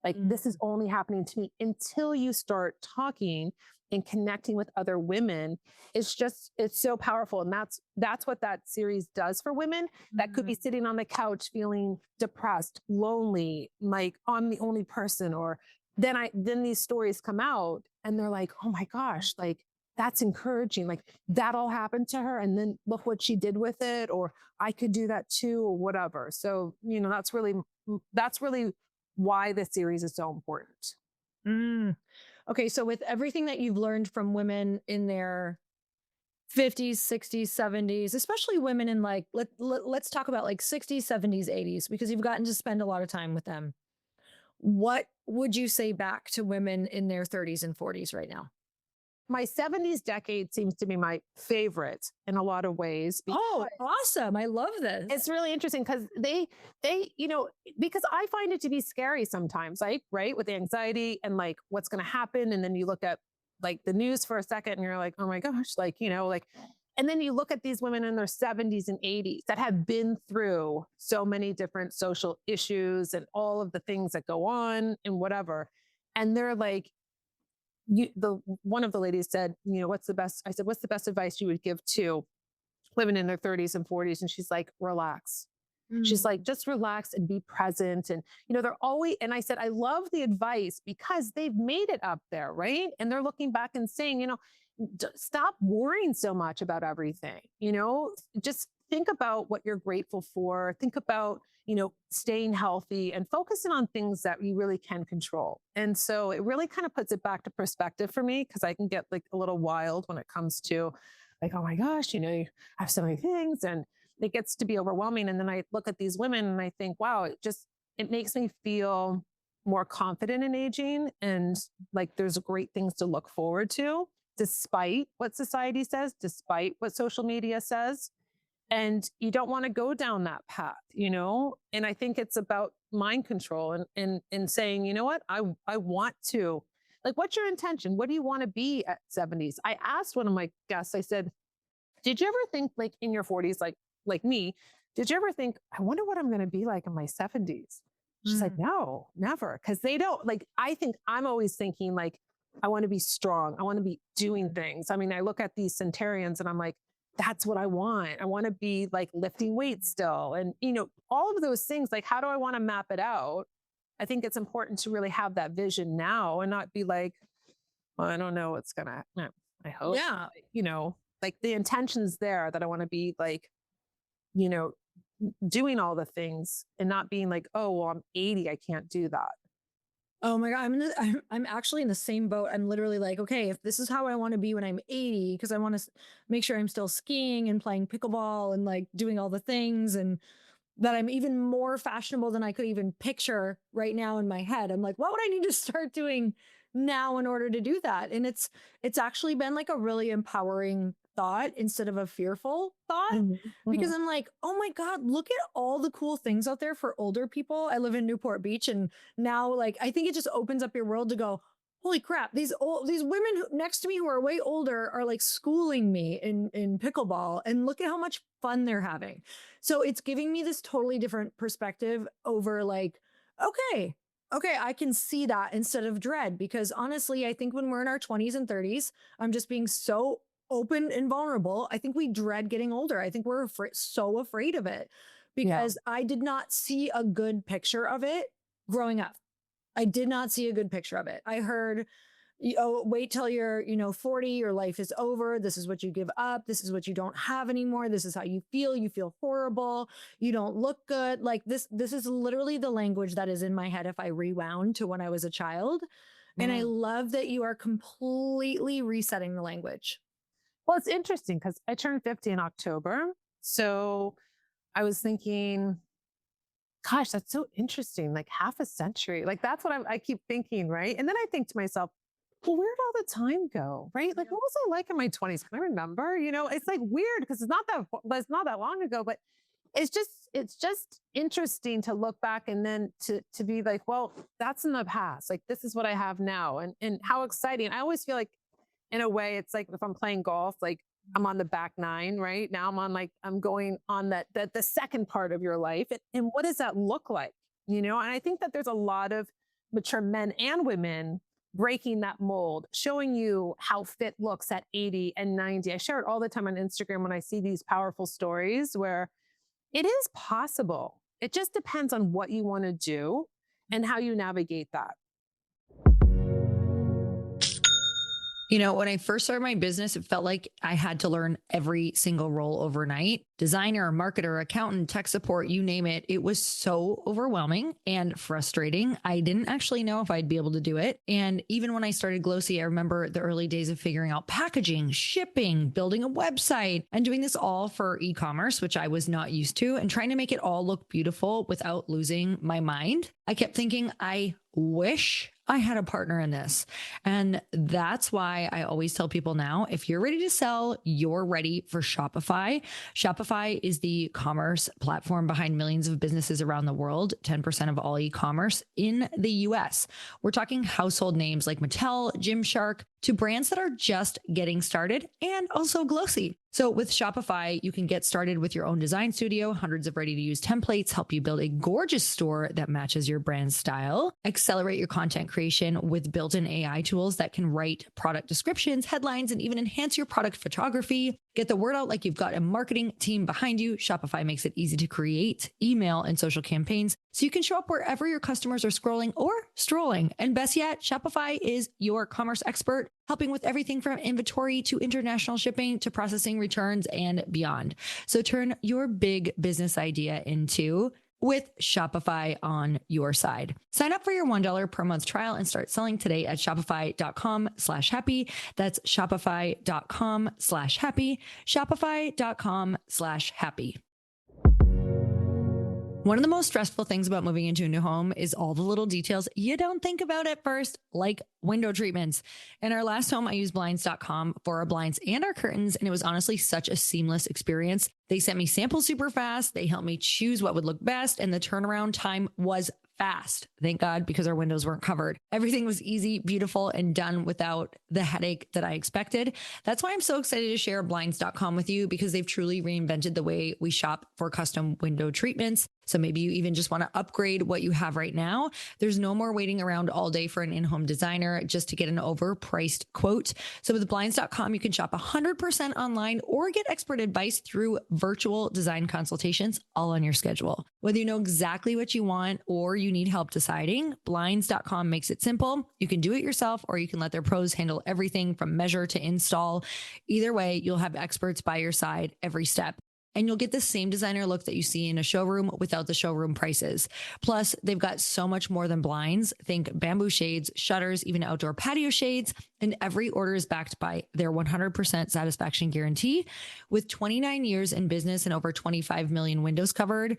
[SPEAKER 2] Like this is
[SPEAKER 1] Mhm.
[SPEAKER 2] only happening to me, until you start talking and connecting with other women. It's so powerful. And that's what that series does for women that could
[SPEAKER 1] Mhm.
[SPEAKER 2] be sitting on the couch feeling depressed, lonely, like I'm the only person. Or then these stories come out and they're like, oh my gosh, like that's encouraging. Like that all happened to her. And then look what she did with it. Or I could do that too, or whatever. So, that's really why this series is so important.
[SPEAKER 1] Mm. Okay, so with everything that you've learned from women in their 50s, 60s, 70s, especially women in like let's talk about like 60s, 70s, 80s because you've gotten to spend a lot of time with them. What would you say back to women in their 30s and 40s right now?
[SPEAKER 2] my 70s decade seems to be my favorite in a lot of ways because
[SPEAKER 1] Oh, awesome. I love
[SPEAKER 2] it's
[SPEAKER 1] this.
[SPEAKER 2] really interesting because because I find it to be scary sometimes, like, right, with the anxiety and like what's going to happen. And then you look at like the news for a second and you're like, oh my gosh, like, like, and then you look at these women in their 70s and 80s that have been through so many different social issues and all of the things that go on and whatever. And they're like, one of the ladies said, what's the best? I said, what's the best advice you would give to women in their 30s and 40s? And she's like, relax. She's
[SPEAKER 1] Mm.
[SPEAKER 2] like, just relax and be present. And, they're always, and I said, I love the advice because they've made it up there, right? And they're looking back and saying, stop worrying so much about everything, just think about what you're grateful for. Think about, staying healthy and focusing on things that you really can control. And so it really kind of puts it back to perspective for me because I can get like a little wild when it comes to like, oh my gosh, you have so many things and it gets to be overwhelming. And then I look at these women and I think, wow, it makes me feel more confident in aging. And like, there's great things to look forward to, despite what society says, despite what social media says. And you don't want to go down that path, And I think it's about mind control and saying, you know what, I want to, like, what's your intention? What do you want to be at 70s? I asked one of my guests, I said, did you ever think like in your 40s, like me, did you ever think, I wonder what I'm going to be like in my 70s? She's like,
[SPEAKER 1] Mm.
[SPEAKER 2] no, never. Cause they don't like, I think I'm always thinking like, I want to be strong. I want to be doing things. I mean, I look at these centenarians and I'm like, that's what I want. I want to be like lifting weights still. And, all of those things, like, how do I want to map it out? I think it's important to really have that vision now and not be like, well, I don't know what's going to, I hope,
[SPEAKER 1] Yeah.
[SPEAKER 2] like the intention's there that I want to be like, you know, doing all the things and not being like, oh, well, I'm 80. I can't do that.
[SPEAKER 1] Oh my God. I'm actually in the same boat. I'm literally like, okay, if this is how I want to be when I'm 80, because I want to make sure I'm still skiing and playing pickleball and like doing all the things and that I'm even more fashionable than I could even picture right now in my head. I'm like, what would I need to start doing now in order to do that? And it's actually been like a really empowering thought instead of a fearful thought
[SPEAKER 2] Mhm,
[SPEAKER 1] because
[SPEAKER 2] mhm.
[SPEAKER 1] I'm like, oh my God, look at all the cool things out there for older people. I live in Newport Beach and now like I think it just opens up your world to go, holy crap, these women next to me who are way older are like schooling me in pickleball and look at how much fun they're having. So it's giving me this totally different perspective over like, okay, okay, I can see that instead of dread. Because honestly, I think when we're in our 20s and 30s, I'm just being so open and vulnerable. I think we dread getting older. I think we're so afraid of it
[SPEAKER 2] Yeah.
[SPEAKER 1] because I did not see a good picture of it growing up. I did not see a good picture of it. I heard, oh, wait till you're, 40, your life is over. This is what you give up. This is what you don't have anymore. This is how you feel. You feel horrible. You don't look good. Like this is literally the language that is in my head if I rewound to when I was a child. And I
[SPEAKER 2] Mm.
[SPEAKER 1] love that you are completely resetting the language.
[SPEAKER 2] Well, it's interesting because I turned 50 in October. So I was thinking, gosh, that's so interesting. Like half a century. Like that's what I keep thinking, right? And then I think to myself, well, where did all the time go? Right? Like,
[SPEAKER 1] Yeah.
[SPEAKER 2] what was I like in my 20s? Can I remember? It's like weird because it's not that long ago, but it's just interesting to look back and then to be like, well, that's in the past. Like this is what I have now. And how exciting. I always feel like in a way, it's like if I'm playing golf, like I'm on the back nine, right? Now I'm going on that the second part of your life. And what does that look like? And I think that there's a lot of mature men and women breaking that mold, showing you how fit looks at 80 and 90. I share it all the time on Instagram when I see these powerful stories where it is possible. It just depends on what you want to do and how you navigate that.
[SPEAKER 1] When I first started my business, it felt like I had to learn every single role overnight. designer, marketer, accountant, tech support, you name it. It was so overwhelming and frustrating. I didn't actually know if I'd be able to do it. And even when I started Glōci, I remember the early days of figuring out packaging, shipping, building a website, and doing this all for e-commerce, which I was not used to, and trying to make it all look beautiful without losing my mind. I kept thinking, I wish I had a partner in this. And that's why I always tell people now, if you're ready to sell, you're ready for Shopify. Shopify is the commerce platform behind millions of businesses around the world, 10% of all e-commerce in the US. We're talking household names like Mattel, Gymshark, to brands that are just getting started, and also Glōci. So with Shopify, you can get started with your own design studio, hundreds of ready-to-use templates, help you build a gorgeous store that matches your brand style, accelerate your content creation with built-in AI tools that can write product descriptions, headlines, and even enhance your product photography. Get the word out like you've got a marketing team behind you. Shopify makes it easy to create email and social campaigns so you can show up wherever your customers are scrolling or strolling. And best yet, Shopify is your commerce expert, helping with everything from inventory to international shipping to processing returns and beyond. So turn your big business idea into with Shopify on your side. Sign up for your $1 per month trial and start selling today at shopify.com/happy. That's shopify.com/happy. Shopify.com/happy. One of the most stressful things about moving into a new home is all the little details you don't think about at first, like window treatments. In our last home, I used blinds.com for our blinds and our curtains, and it was honestly such a seamless experience. They sent me samples super fast. They helped me choose what would look best, and the turnaround time was fast. Thank God, because our windows weren't covered. Everything was easy, beautiful, and done without the headache that I expected. That's why I'm so excited to share blinds.com with you, because they've truly reinvented the way we shop for custom window treatments. So maybe you even just want to upgrade what you have right now. There's no more waiting around all day for an in-home designer just to get an overpriced quote. So with blinds.com, you can shop 100% online or get expert advice through virtual design consultations all on your schedule. Whether you know exactly what you want or you need help deciding, blinds.com makes it simple. You can do it yourself, or you can let their pros handle everything from measure to install. Either way, you'll have experts by your side every step. And you'll get the same designer look that you see in a showroom without the showroom prices. Plus, they've got so much more than blinds. Think bamboo shades, shutters, even outdoor patio shades. And every order is backed by their 100% satisfaction guarantee. With 29 years in business and over 25 million windows covered,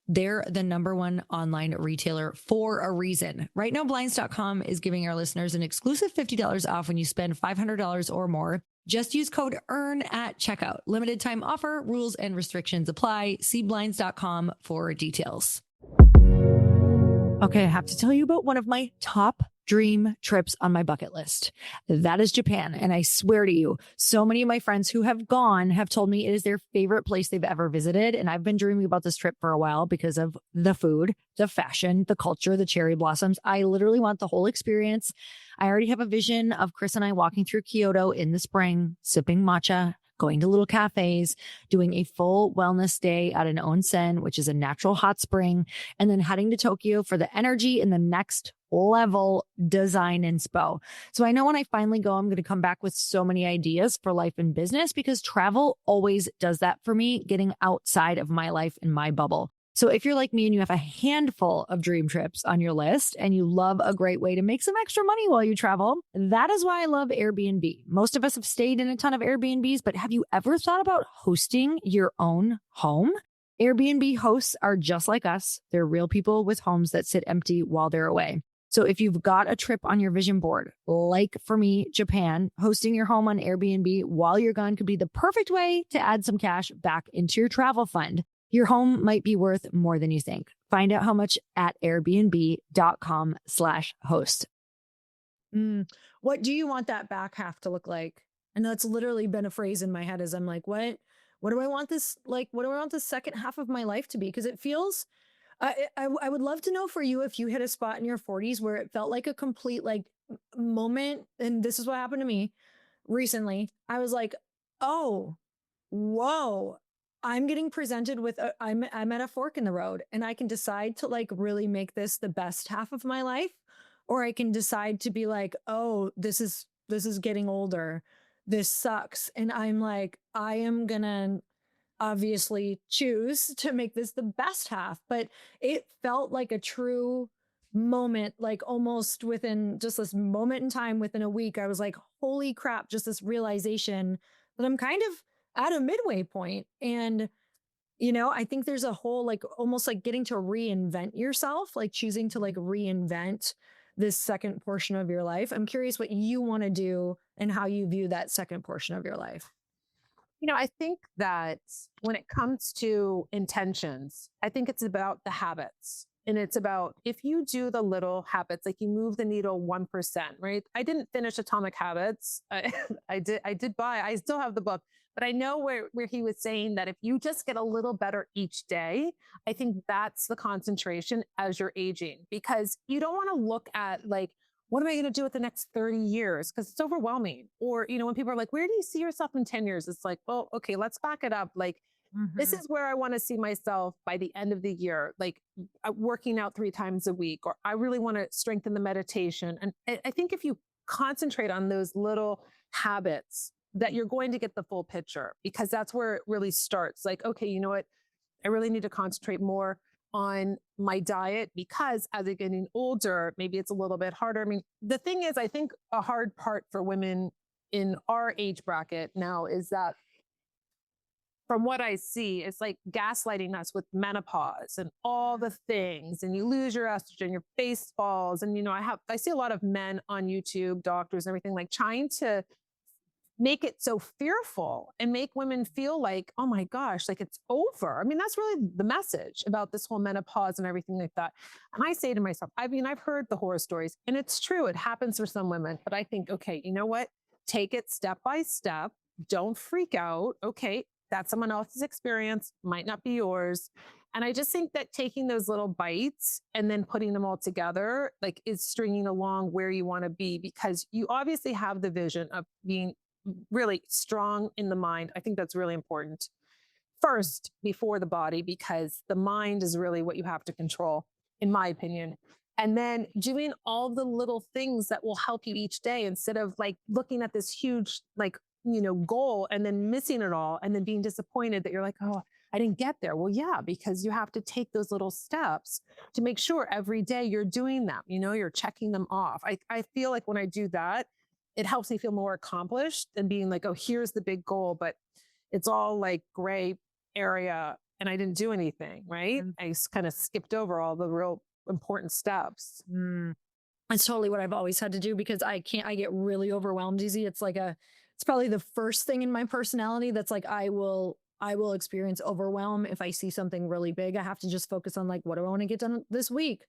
[SPEAKER 1] they're the number one online retailer for a reason. Right now, blinds.com is giving our listeners an exclusive $50 off when you spend $500 or more. Just use code EARN at checkout. Limited time offer, rules and restrictions apply. See blinds.com for details. Okay, I have to tell you about one of my top dream trips on my bucket list. That is Japan. And I swear to you, so many of my friends who have gone have told me it is their favorite place they've ever visited. And I've been dreaming about this trip for a while because of the food, the fashion, the culture, the cherry blossoms. I literally want the whole experience. I already have a vision of Chris and I walking through Kyoto in the spring, sipping matcha, going to little cafes, doing a full wellness day at an onsen, which is a natural hot spring, and then heading to Tokyo for the energy and the next level design inspo. So I know when I finally go, I'm going to come back with so many ideas for life and business, because travel always does that for me, getting outside of my life and my bubble. So if you're like me and you have a handful of dream trips on your list and you love a great way to make some extra money while you travel, that is why I love Airbnb. Most of us have stayed in a ton of Airbnbs, but have you ever thought about hosting your own home? Airbnb hosts are just like us. They're real people with homes that sit empty while they're away. So if you've got a trip on your vision board, like for me, Japan, hosting your home on Airbnb while you're gone could be the perfect way to add some cash back into your travel fund. Your home might be worth more than you think. Find out how much at airbnb.com/host. What do you want that back half to look like? And that's literally been a phrase in my head as I'm like, what do I want this, like, what do I want the second half of my life to be? Because it feels, I would love to know for you if you hit a spot in your 40s where it felt like a complete like moment. And this is what happened to me recently. I was like, oh, whoa, I'm getting presented with I'm at a fork in the road, and I can decide to like really make this the best half of my life, or I can decide to be like, oh, this is getting older. This sucks. And I'm like, obviously choose to make this the best half, but it felt like a true moment, like almost within just this moment in time within a week. I was like, holy crap, just this realization that I'm kind of at a midway point. And I think there's a whole like almost like getting to reinvent yourself, like choosing to like reinvent this second portion of your life. I'm curious what you want to do and how you view that second portion of your life.
[SPEAKER 2] I think that when it comes to intentions, I think it's about the habits. And it's about if you do the little habits, like you move the needle 1%, right? I didn't finish Atomic Habits. I still have the book, but I know where he was saying that if you just get a little better each day, I think that's the concentration as you're aging, because you don't want to look at like, what am I going to do with the next 30 years? Because it's overwhelming. Or, when people are like, where do you see yourself in 10 years? It's like, well, okay, let's back it up. Like, this
[SPEAKER 1] Mhm.
[SPEAKER 2] is where I want to see myself by the end of the year, like working out 3 times a week, or I really want to strengthen the meditation. And I think if you concentrate on those little habits, that you're going to get the full picture, because that's where it really starts. Like, okay, you know what? I really need to concentrate more on my diet, because as I'm getting older, maybe it's a little bit harder. I mean, the thing is, I think a hard part for women in our age bracket now is that, from what I see, it's like gaslighting us with menopause and all the things, and you lose your estrogen, your face falls. And I see a lot of men on YouTube, doctors and everything, like trying to make it so fearful and make women feel like, oh my gosh, like it's over. I mean, that's really the message about this whole menopause and everything like that. And I say to myself, I mean, I've heard the horror stories, and it's true, it happens for some women, but I think, okay, you know what? Take it step by step. Don't freak out. Okay, that's someone else's experience, might not be yours. And I just think that taking those little bites and then putting them all together, like, is stringing along where you want to be, because you obviously have the vision of being really strong in the mind. I think that's really important first before the body, because the mind is really what you have to control, in my opinion. And then doing all the little things that will help you each day, instead of like looking at this huge, like, goal and then missing it all and then being disappointed that you're like, oh, I didn't get there. Well, yeah, because you have to take those little steps to make sure every day you're doing them, you're checking them off. I feel like when I do that, it helps me feel more accomplished than being like, oh, here's the big goal, but it's all like gray area and I didn't do anything, right? I kind of skipped over all the real important steps.
[SPEAKER 1] Mm. It's totally what I've always had to do because I get really overwhelmed easy. It's probably the first thing in my personality that's like, I will experience overwhelm if I see something really big. I have to just focus on like, what do I want to get done this week?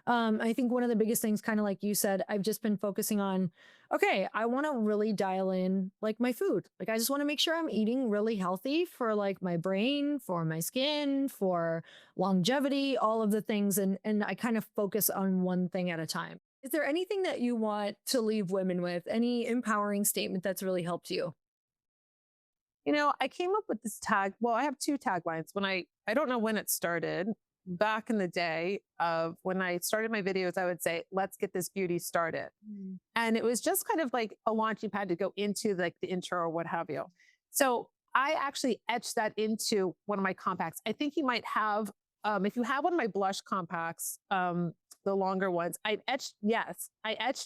[SPEAKER 1] I think one of the biggest things, kind of like you said, I've just been focusing on, okay, I want to really dial in like my food. Like, I just want to make sure I'm eating really healthy for like my brain, for my skin, for longevity, all of the things. And I kind of focus on one thing at a time. Is there anything that you want to leave women with? Any empowering statement that's really helped you?
[SPEAKER 2] I came up with this tag. Well, I have two taglines. I don't know when it started. Back in the day of when I started my videos, I would say, let's get this beauty started.
[SPEAKER 1] Mm.
[SPEAKER 2] And it was just kind of like a launching pad to go into like the intro or what have you. So I actually etched that into one of my compacts. I think you might have, if you have one of my blush compacts, the longer ones, I etched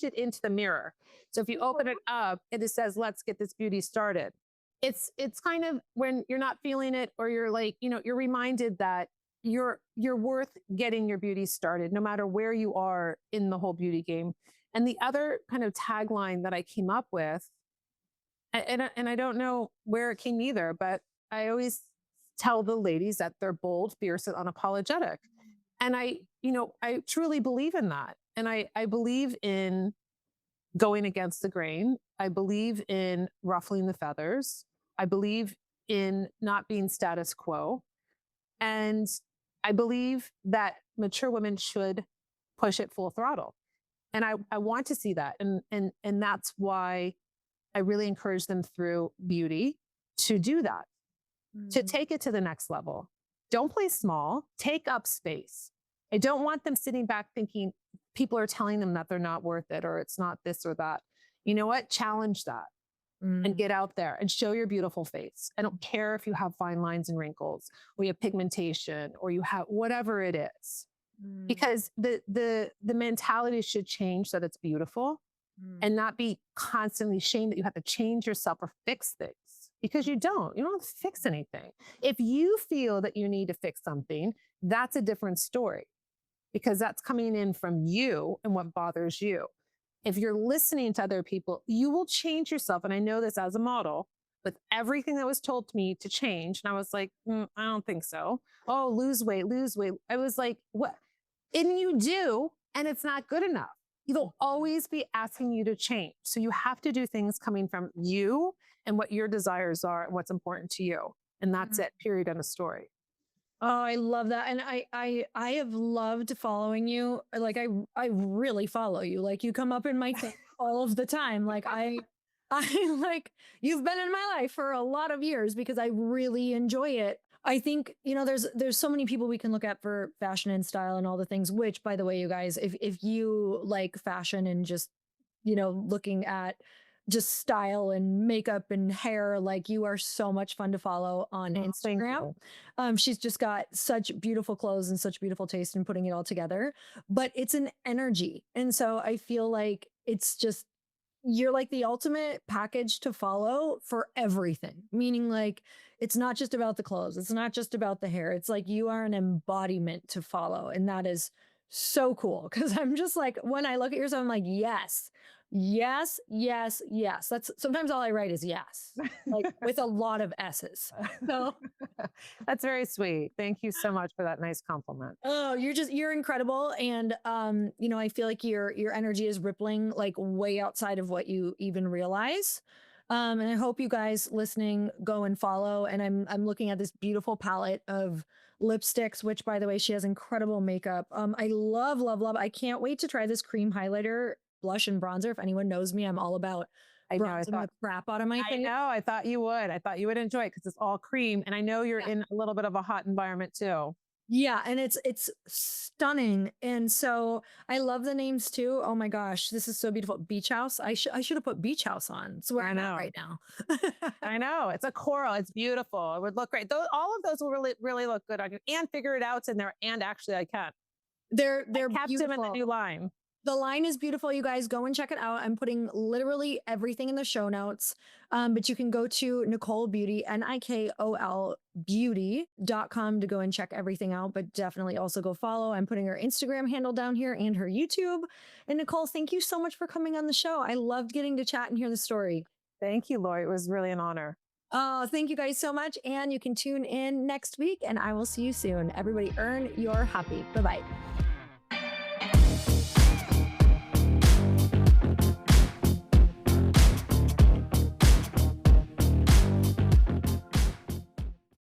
[SPEAKER 2] it into the mirror. So if you open it up, it says, let's get this beauty started. It's kind of when you're not feeling it, or you're like, you're reminded that you're worth getting your beauty started, no matter where you are in the whole beauty game. And the other kind of tagline that I came up with, and I don't know where it came either, but I always tell the ladies that they're bold, fierce, and unapologetic. And I truly believe in that. And I believe in going against the grain. I believe in ruffling the feathers. I believe in not being status quo. And I believe that mature women should push it full throttle. And I want to see that. And that's why I really encourage them through beauty to do that, to
[SPEAKER 1] Mm.
[SPEAKER 2] take it to the next level. Don't play small, take up space. I don't want them sitting back thinking people are telling them that they're not worth it, or it's not this or that. You know what? Challenge that. and
[SPEAKER 1] Mm,
[SPEAKER 2] get out there and show your beautiful face. I don't care if you have fine lines and wrinkles or you have pigmentation or you have whatever it is,
[SPEAKER 1] mm,
[SPEAKER 2] because the mentality should change so that it's beautiful
[SPEAKER 1] mm,
[SPEAKER 2] and not be constantly shamed that you have to change yourself or fix things, because you don't have to fix anything. If you feel that you need to fix something, that's a different story, because that's coming in from you and what bothers you. If you're listening to other people, you will change yourself. And I know this as a model with everything that was told to me to change. And I was like, I don't think so. Oh, lose weight, lose weight. I was like, what? And you do, and it's not good enough. They'll always be asking you to change. So you have to do things coming from you and what your desires are and what's important to you. And that's
[SPEAKER 1] mm.
[SPEAKER 2] it, period, end of story.
[SPEAKER 1] Oh, I love that. And I have loved following you. Like I really follow you. Like you come up in my thing all of the time. Like I like you've been in my life for a lot of years because I really enjoy it. I think, there's so many people we can look at for fashion and style and all the things, which by the way, you guys, if you like fashion and just, looking at just style and makeup and hair, like you are so much fun to follow on
[SPEAKER 2] Oh, thank
[SPEAKER 1] Instagram.
[SPEAKER 2] you.
[SPEAKER 1] She's just got such beautiful clothes and such beautiful taste in putting it all together, but it's an energy. And so I feel like it's just you're like the ultimate package to follow for everything. Meaning like it's not just about the clothes, it's not just about the hair. It's like you are an embodiment to follow. And that is so cool. Cause I'm just like, when I look at yourself, I'm like, yes, yes, yes, yes. That's sometimes all I write is yes, like with a lot of S's. So
[SPEAKER 2] That's very sweet. Thank you so much for that nice compliment.
[SPEAKER 1] oh, you're incredible. And I feel like your energy is rippling like way outside of what you even realize. And I hope you guys listening go and follow. And I'm looking at this beautiful palette of lipsticks, which by the way, she has incredible makeup. I love, love, love. I can't wait to try this cream highlighter, blush, and bronzer. If anyone knows me, I'm all about
[SPEAKER 2] I know.
[SPEAKER 1] bronzing the crap out of my
[SPEAKER 2] I
[SPEAKER 1] face.
[SPEAKER 2] know. I thought you would. I thought you would enjoy it because it's all cream. And I know you're in a little bit of a hot environment too.
[SPEAKER 1] Yeah, and it's stunning. And so I love the names too. Oh my gosh, this is so beautiful. Beach House. I should have put Beach House on. It's where
[SPEAKER 2] I
[SPEAKER 1] I'm at
[SPEAKER 2] know.
[SPEAKER 1] right now.
[SPEAKER 2] I know. It's a coral. It's beautiful. It would look great. All of those will really, really look good on you. And figure it out's in there. And actually, I can.
[SPEAKER 1] They're
[SPEAKER 2] I kept him in the
[SPEAKER 1] beautiful.
[SPEAKER 2] new line.
[SPEAKER 1] The line is beautiful. You guys go and check it out. I'm putting literally everything in the show notes. But you can go to Nikol Beauty, Nikol beauty.com to go and check everything out. But definitely also go follow. I'm putting her Instagram handle down here and her YouTube. And Nikol, thank you so much for coming on the show. I loved getting to chat and hear the story.
[SPEAKER 2] Thank you, Lori. It was really an honor.
[SPEAKER 1] Oh, thank you guys so much. And you can tune in next week and I will see you soon. Everybody earn your happy. Bye bye.